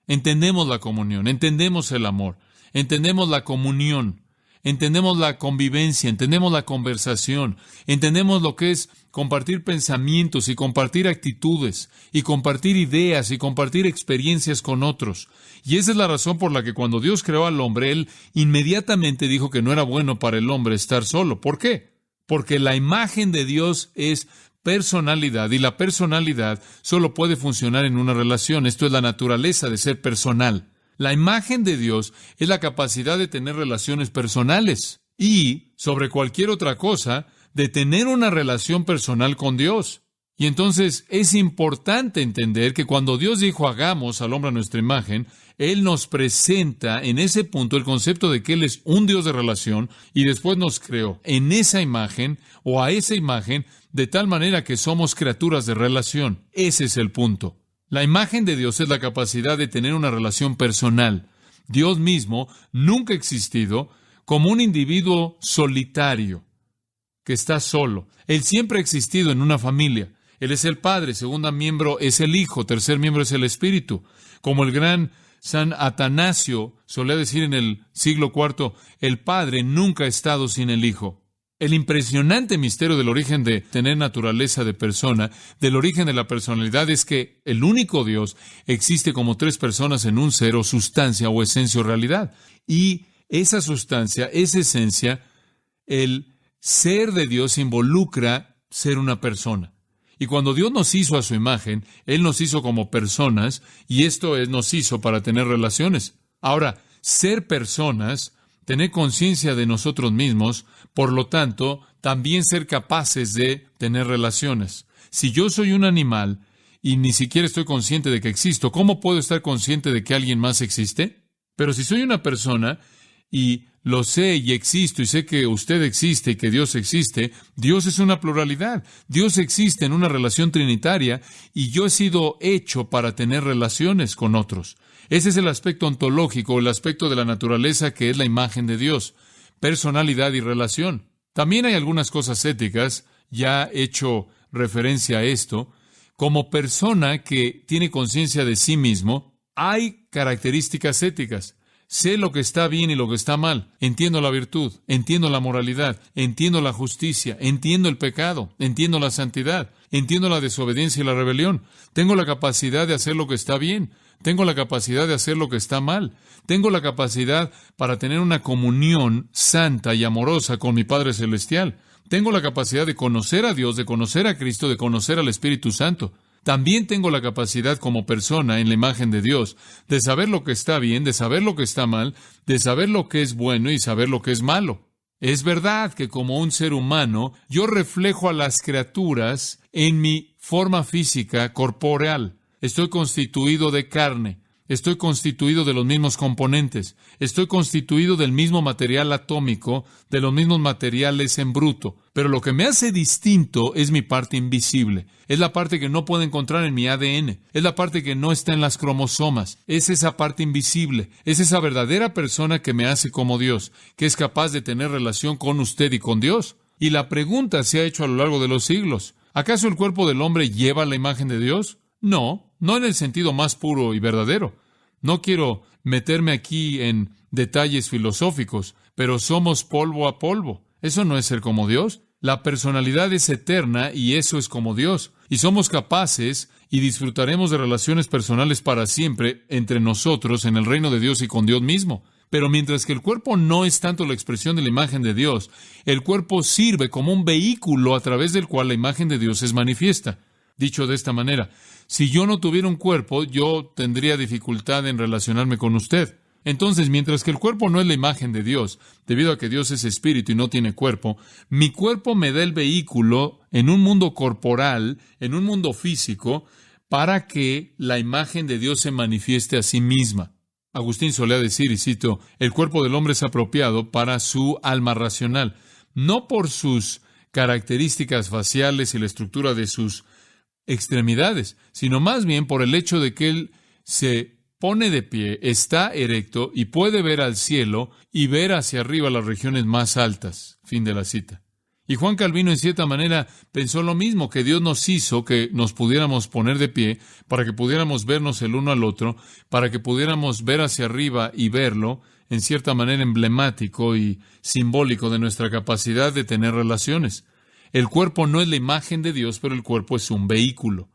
Entendemos la comunión, entendemos el amor, entendemos la comunión, entendemos la convivencia, entendemos la conversación, entendemos lo que es compartir pensamientos y compartir actitudes y compartir ideas y compartir experiencias con otros. Y esa es la razón por la que cuando Dios creó al hombre, Él inmediatamente dijo que no era bueno para el hombre estar solo. ¿Por qué? Porque la imagen de Dios es personalidad y la personalidad solo puede funcionar en una relación. Esto es la naturaleza de ser personal. La imagen de Dios es la capacidad de tener relaciones personales y, sobre cualquier otra cosa, de tener una relación personal con Dios. Y entonces es importante entender que cuando Dios dijo hagamos al hombre a nuestra imagen, Él nos presenta en ese punto el concepto de que Él es un Dios de relación y después nos creó en esa imagen o a esa imagen de tal manera que somos criaturas de relación. Ese es el punto. La imagen de Dios es la capacidad de tener una relación personal. Dios mismo nunca ha existido como un individuo solitario que está solo. Él siempre ha existido en una familia. Él es el Padre, segundo miembro es el Hijo, tercer miembro es el Espíritu. Como el gran San Atanasio solía decir en el siglo IV, el Padre nunca ha estado sin el Hijo. El impresionante misterio del origen de tener naturaleza de persona, del origen de la personalidad, es que el único Dios existe como tres personas en un ser o sustancia o esencia o realidad. Y esa sustancia, esa esencia, el ser de Dios involucra ser una persona. Y cuando Dios nos hizo a su imagen, Él nos hizo como personas, y esto es, nos hizo para tener relaciones. Ahora, ser personas tener conciencia de nosotros mismos, por lo tanto, también ser capaces de tener relaciones. Si yo soy un animal y ni siquiera estoy consciente de que existo, ¿cómo puedo estar consciente de que alguien más existe? Pero si soy una persona y lo sé y existo y sé que usted existe y que Dios existe, Dios es una pluralidad. Dios existe en una relación trinitaria y yo he sido hecho para tener relaciones con otros. Ese es el aspecto ontológico, el aspecto de la naturaleza que es la imagen de Dios, personalidad y relación. También hay algunas cosas éticas, ya he hecho referencia a esto. Como persona que tiene conciencia de sí mismo, hay características éticas. Sé lo que está bien y lo que está mal. Entiendo la virtud, entiendo la moralidad, entiendo la justicia, entiendo el pecado, entiendo la santidad, entiendo la desobediencia y la rebelión. Tengo la capacidad de hacer lo que está bien. Tengo la capacidad de hacer lo que está mal. Tengo la capacidad para tener una comunión santa y amorosa con mi Padre Celestial. Tengo la capacidad de conocer a Dios, de conocer a Cristo, de conocer al Espíritu Santo. También tengo la capacidad como persona en la imagen de Dios de saber lo que está bien, de saber lo que está mal, de saber lo que es bueno y saber lo que es malo. Es verdad que como un ser humano, yo reflejo a las criaturas en mi forma física corporeal. Estoy constituido de carne. Estoy constituido de los mismos componentes. Estoy constituido del mismo material atómico, de los mismos materiales en bruto. Pero lo que me hace distinto es mi parte invisible. Es la parte que no puedo encontrar en mi ADN. Es la parte que no está en las cromosomas. Es esa parte invisible. Es esa verdadera persona que me hace como Dios, que es capaz de tener relación con usted y con Dios. Y la pregunta se ha hecho a lo largo de los siglos. ¿Acaso el cuerpo del hombre lleva la imagen de Dios? No en el sentido más puro y verdadero. No quiero meterme aquí en detalles filosóficos, pero somos polvo a polvo. Eso no es ser como Dios. La personalidad es eterna y eso es como Dios. Y somos capaces y disfrutaremos de relaciones personales para siempre entre nosotros en el reino de Dios y con Dios mismo. Pero mientras que el cuerpo no es tanto la expresión de la imagen de Dios, el cuerpo sirve como un vehículo a través del cual la imagen de Dios es manifiesta. Dicho de esta manera, si yo no tuviera un cuerpo, yo tendría dificultad en relacionarme con usted. Entonces, mientras que el cuerpo no es la imagen de Dios, debido a que Dios es espíritu y no tiene cuerpo, mi cuerpo me da el vehículo en un mundo corporal, en un mundo físico, para que la imagen de Dios se manifieste a sí misma. Agustín solía decir, y cito, el cuerpo del hombre es apropiado para su alma racional, no por sus características faciales y la estructura de sus extremidades, sino más bien por el hecho de que él se pone de pie, está erecto y puede ver al cielo y ver hacia arriba las regiones más altas. Fin de la cita. Y Juan Calvino en cierta manera pensó lo mismo, que Dios nos hizo que nos pudiéramos poner de pie para que pudiéramos vernos el uno al otro, para que pudiéramos ver hacia arriba y verlo, en cierta manera emblemático y simbólico de nuestra capacidad de tener relaciones. El cuerpo no es la imagen de Dios, pero el cuerpo es un vehículo.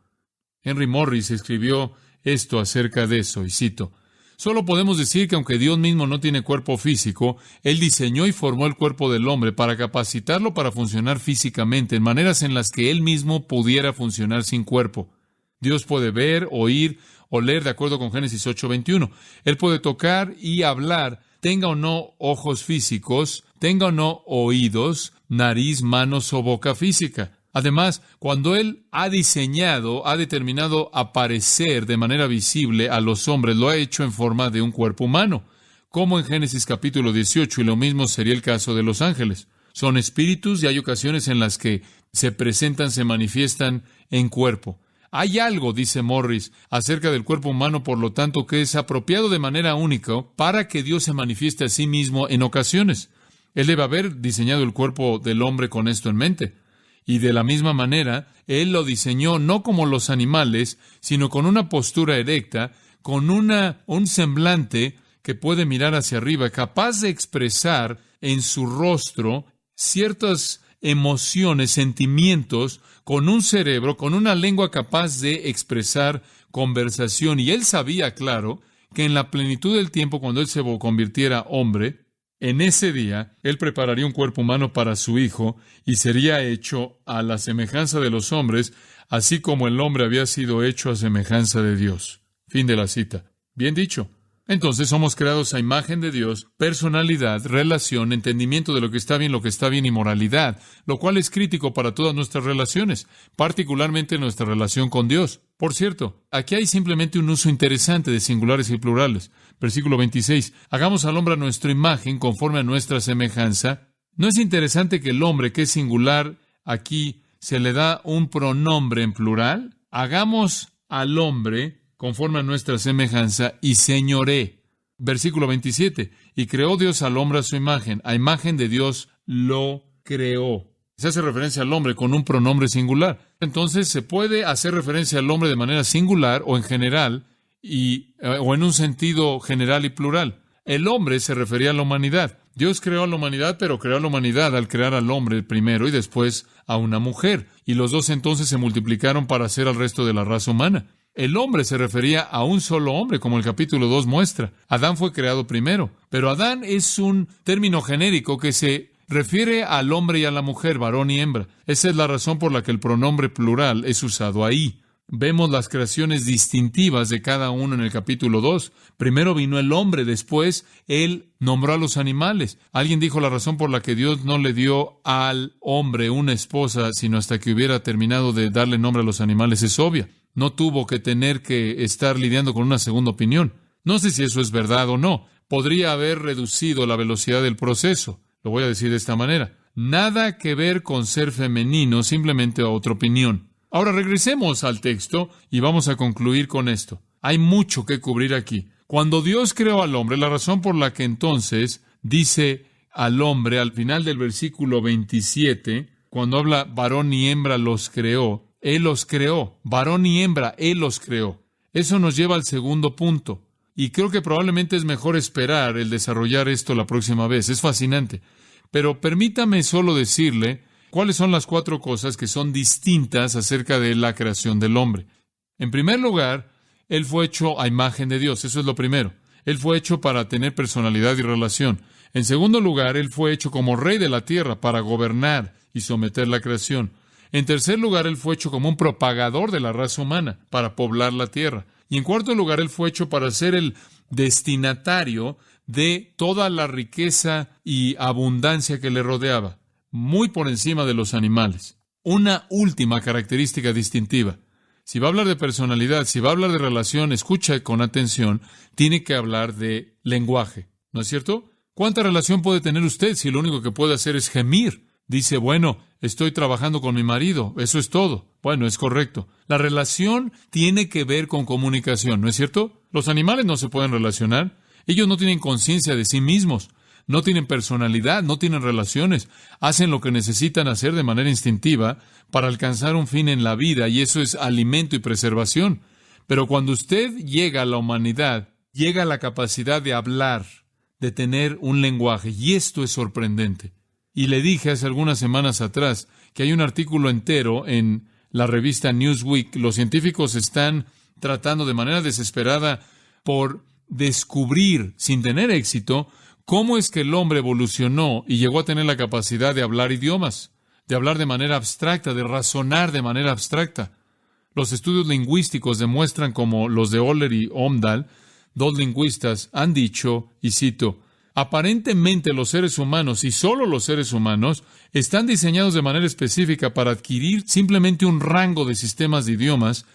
Henry Morris escribió esto acerca de eso, y cito, solo podemos decir que aunque Dios mismo no tiene cuerpo físico, Él diseñó y formó el cuerpo del hombre para capacitarlo para funcionar físicamente en maneras en las que Él mismo pudiera funcionar sin cuerpo. Dios puede ver, oír, oler, de acuerdo con Génesis 8:21. Él puede tocar y hablar, tenga o no ojos físicos, tenga o no oídos, nariz, manos o boca física. Además, cuando Él ha diseñado, ha determinado aparecer de manera visible a los hombres, lo ha hecho en forma de un cuerpo humano, como en Génesis capítulo 18, y lo mismo sería el caso de los ángeles. Son espíritus y hay ocasiones en las que se presentan, se manifiestan en cuerpo. Hay algo, dice Morris, acerca del cuerpo humano, por lo tanto, que es apropiado de manera única para que Dios se manifieste a sí mismo en ocasiones. Él debe haber diseñado el cuerpo del hombre con esto en mente. Y de la misma manera, Él lo diseñó no como los animales, sino con una postura erecta, con un semblante que puede mirar hacia arriba, capaz de expresar en su rostro ciertas emociones, sentimientos, con un cerebro, con una lengua capaz de expresar conversación. Y Él sabía, claro, que en la plenitud del tiempo, cuando Él se convirtiera hombre, en ese día, Él prepararía un cuerpo humano para su Hijo y sería hecho a la semejanza de los hombres, así como el hombre había sido hecho a semejanza de Dios. Fin de la cita. Bien dicho. Entonces somos creados a imagen de Dios, personalidad, relación, entendimiento de lo que está bien y moralidad, lo cual es crítico para todas nuestras relaciones, particularmente nuestra relación con Dios. Por cierto, aquí hay simplemente un uso interesante de singulares y plurales. Versículo 26. Hagamos al hombre a nuestra imagen, conforme a nuestra semejanza. ¿No es interesante que el hombre, que es singular, aquí se le da un pronombre en plural? Hagamos al hombre conforme a nuestra semejanza, y señoré. Versículo 27. Y creó Dios al hombre a imagen de Dios lo creó. Se hace referencia al hombre con un pronombre singular. Entonces, se puede hacer referencia al hombre de manera singular o en general, o en un sentido general y plural. El hombre se refería a la humanidad. Dios creó a la humanidad, pero creó a la humanidad al crear al hombre primero y después a una mujer. Y los dos entonces se multiplicaron para hacer al resto de la raza humana. El hombre se refería a un solo hombre, como el capítulo 2 muestra. Adán fue creado primero, pero Adán es un término genérico que se refiere al hombre y a la mujer, varón y hembra. Esa es la razón por la que el pronombre plural es usado ahí. Vemos las creaciones distintivas de cada uno en el capítulo 2. Primero vino el hombre, después Él nombró a los animales. Alguien dijo la razón por la que Dios no le dio al hombre una esposa, sino hasta que hubiera terminado de darle nombre a los animales, es obvia. No tuvo que tener que estar lidiando con una segunda opinión. No sé si eso es verdad o no. Podría haber reducido la velocidad del proceso. Lo voy a decir de esta manera. Nada que ver con ser femenino, simplemente otra opinión. Ahora regresemos al texto y vamos a concluir con esto. Hay mucho que cubrir aquí. Cuando Dios creó al hombre, la razón por la que entonces dice al hombre al final del versículo 27, cuando habla varón y hembra los creó, Él los creó. Varón y hembra, Él los creó. Eso nos lleva al segundo punto. Y creo que probablemente es mejor esperar el desarrollar esto la próxima vez. Es fascinante. Pero permítame solo decirle cuáles son las 4 cosas que son distintas acerca de la creación del hombre. En primer lugar, Él fue hecho a imagen de Dios. Eso es lo primero. Él fue hecho para tener personalidad y relación. En segundo lugar, Él fue hecho como rey de la tierra para gobernar y someter la creación. En tercer lugar, Él fue hecho como un propagador de la raza humana para poblar la tierra. Y en cuarto lugar, Él fue hecho para ser el destinatario de toda la riqueza y abundancia que le rodeaba, muy por encima de los animales. Una última característica distintiva. Si va a hablar de personalidad, si va a hablar de relación, escucha con atención, tiene que hablar de lenguaje. ¿No es cierto? ¿Cuánta relación puede tener usted si lo único que puede hacer es gemir? Dice, bueno, estoy trabajando con mi marido, eso es todo. Bueno, es correcto. La relación tiene que ver con comunicación, ¿no es cierto? Los animales no se pueden relacionar. Ellos no tienen conciencia de sí mismos, no tienen personalidad, no tienen relaciones. Hacen lo que necesitan hacer de manera instintiva para alcanzar un fin en la vida, y eso es alimento y preservación. Pero cuando usted llega a la humanidad, llega a la capacidad de hablar, de tener un lenguaje, y esto es sorprendente. Y le dije hace algunas semanas atrás que hay un artículo entero en la revista Newsweek. Los científicos están tratando de manera desesperada por descubrir, sin tener éxito, cómo es que el hombre evolucionó y llegó a tener la capacidad de hablar idiomas, de hablar de manera abstracta, de razonar de manera abstracta. Los estudios lingüísticos demuestran, como los de Oller y Omdahl, 2 lingüistas, han dicho, y cito, aparentemente los seres humanos, y solo los seres humanos, están diseñados de manera específica para adquirir simplemente un rango de sistemas de idiomas,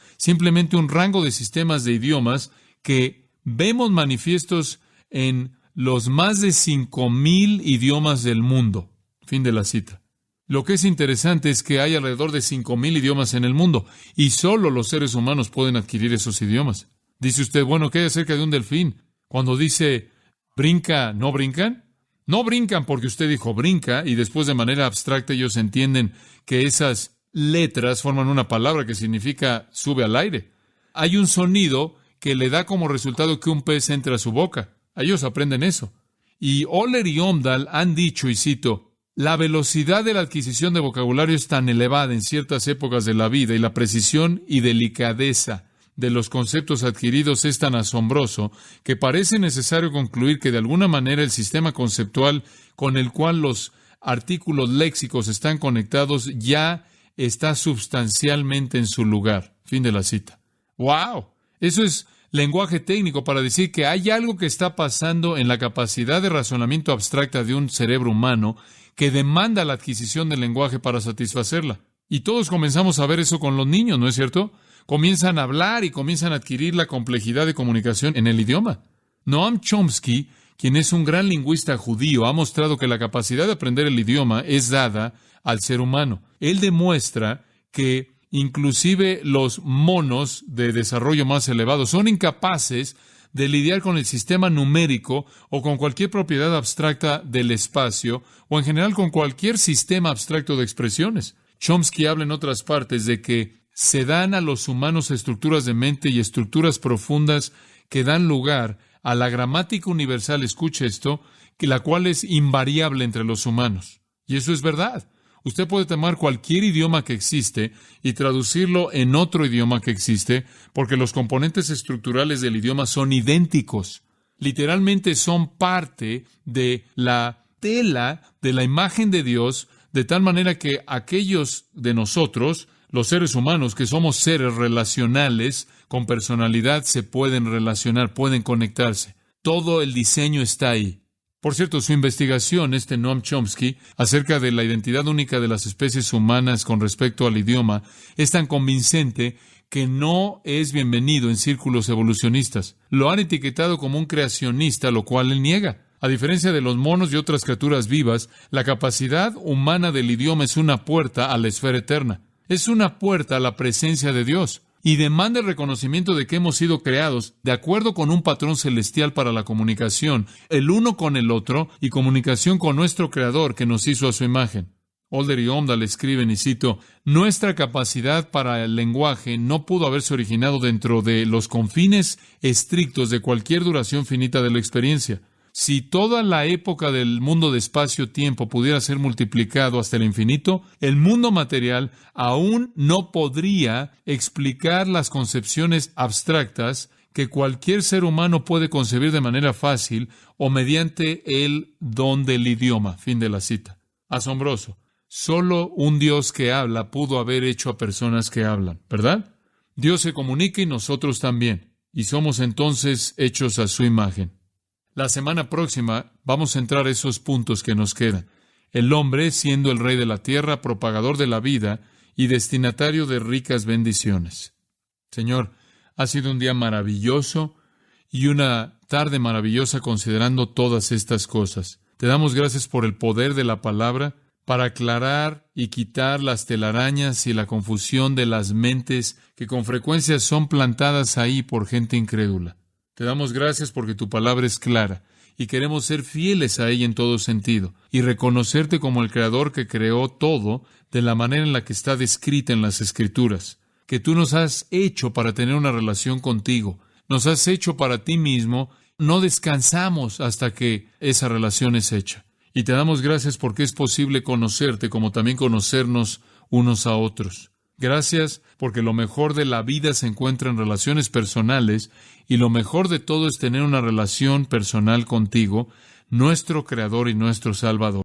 que vemos manifiestos en los más de 5,000 idiomas del mundo. Fin de la cita. Lo que es interesante es que hay alrededor de 5,000 idiomas en el mundo, y solo los seres humanos pueden adquirir esos idiomas. Dice usted, bueno, ¿qué hay acerca de un delfín? Cuando dice brinca, ¿no brincan? No brincan porque usted dijo brinca, y después de manera abstracta ellos entienden que esas letras forman una palabra que significa sube al aire. Hay un sonido que le da como resultado que un pez entre a su boca. Ellos aprenden eso. Y Oller y Omdahl han dicho, y cito, la velocidad de la adquisición de vocabulario es tan elevada en ciertas épocas de la vida y la precisión y delicadeza de los conceptos adquiridos es tan asombroso que parece necesario concluir que de alguna manera el sistema conceptual con el cual los artículos léxicos están conectados ya está sustancialmente en su lugar. Fin de la cita. ¡Wow! Eso es lenguaje técnico para decir que hay algo que está pasando en la capacidad de razonamiento abstracta de un cerebro humano que demanda la adquisición del lenguaje para satisfacerla. Y todos comenzamos a ver eso con los niños, ¿no es cierto? Comienzan a hablar y comienzan a adquirir la complejidad de comunicación en el idioma. Noam Chomsky, quien es un gran lingüista judío, ha mostrado que la capacidad de aprender el idioma es dada al ser humano. Él demuestra que inclusive los monos de desarrollo más elevado son incapaces de lidiar con el sistema numérico o con cualquier propiedad abstracta del espacio o en general con cualquier sistema abstracto de expresiones. Chomsky habla en otras partes de que se dan a los humanos estructuras de mente y estructuras profundas que dan lugar a la gramática universal, escuche esto, que la cual es invariable entre los humanos. Y eso es verdad. Usted puede tomar cualquier idioma que existe y traducirlo en otro idioma que existe, porque los componentes estructurales del idioma son idénticos. Literalmente son parte de la tela de la imagen de Dios, de tal manera que aquellos de nosotros, los seres humanos, que somos seres relacionales, con personalidad, se pueden relacionar, pueden conectarse. Todo el diseño está ahí. Por cierto, su investigación, Noam Chomsky, acerca de la identidad única de las especies humanas con respecto al idioma, es tan convincente que no es bienvenido en círculos evolucionistas. Lo han etiquetado como un creacionista, lo cual él niega. A diferencia de los monos y otras criaturas vivas, la capacidad humana del idioma es una puerta a la esfera eterna. Es una puerta a la presencia de Dios. Y demanda el reconocimiento de que hemos sido creados de acuerdo con un patrón celestial para la comunicación, el uno con el otro, y comunicación con nuestro Creador que nos hizo a su imagen. Older y Omdahl escriben, y cito, nuestra capacidad para el lenguaje no pudo haberse originado dentro de los confines estrictos de cualquier duración finita de la experiencia. Si toda la época del mundo de espacio-tiempo pudiera ser multiplicado hasta el infinito, el mundo material aún no podría explicar las concepciones abstractas que cualquier ser humano puede concebir de manera fácil o mediante el don del idioma. Fin de la cita. Asombroso. Solo un Dios que habla pudo haber hecho a personas que hablan, ¿verdad? Dios se comunica y nosotros también, y somos entonces hechos a su imagen. La semana próxima vamos a entrar a esos puntos que nos quedan. El hombre siendo el rey de la tierra, propagador de la vida y destinatario de ricas bendiciones. Señor, ha sido un día maravilloso y una tarde maravillosa considerando todas estas cosas. Te damos gracias por el poder de la palabra para aclarar y quitar las telarañas y la confusión de las mentes que con frecuencia son plantadas ahí por gente incrédula. Te damos gracias porque tu palabra es clara y queremos ser fieles a ella en todo sentido y reconocerte como el Creador que creó todo de la manera en la que está descrita en las Escrituras, que tú nos has hecho para tener una relación contigo, nos has hecho para ti mismo, no descansamos hasta que esa relación es hecha. Y te damos gracias porque es posible conocerte como también conocernos unos a otros. Gracias porque lo mejor de la vida se encuentra en relaciones personales y lo mejor de todo es tener una relación personal contigo, nuestro Creador y nuestro Salvador.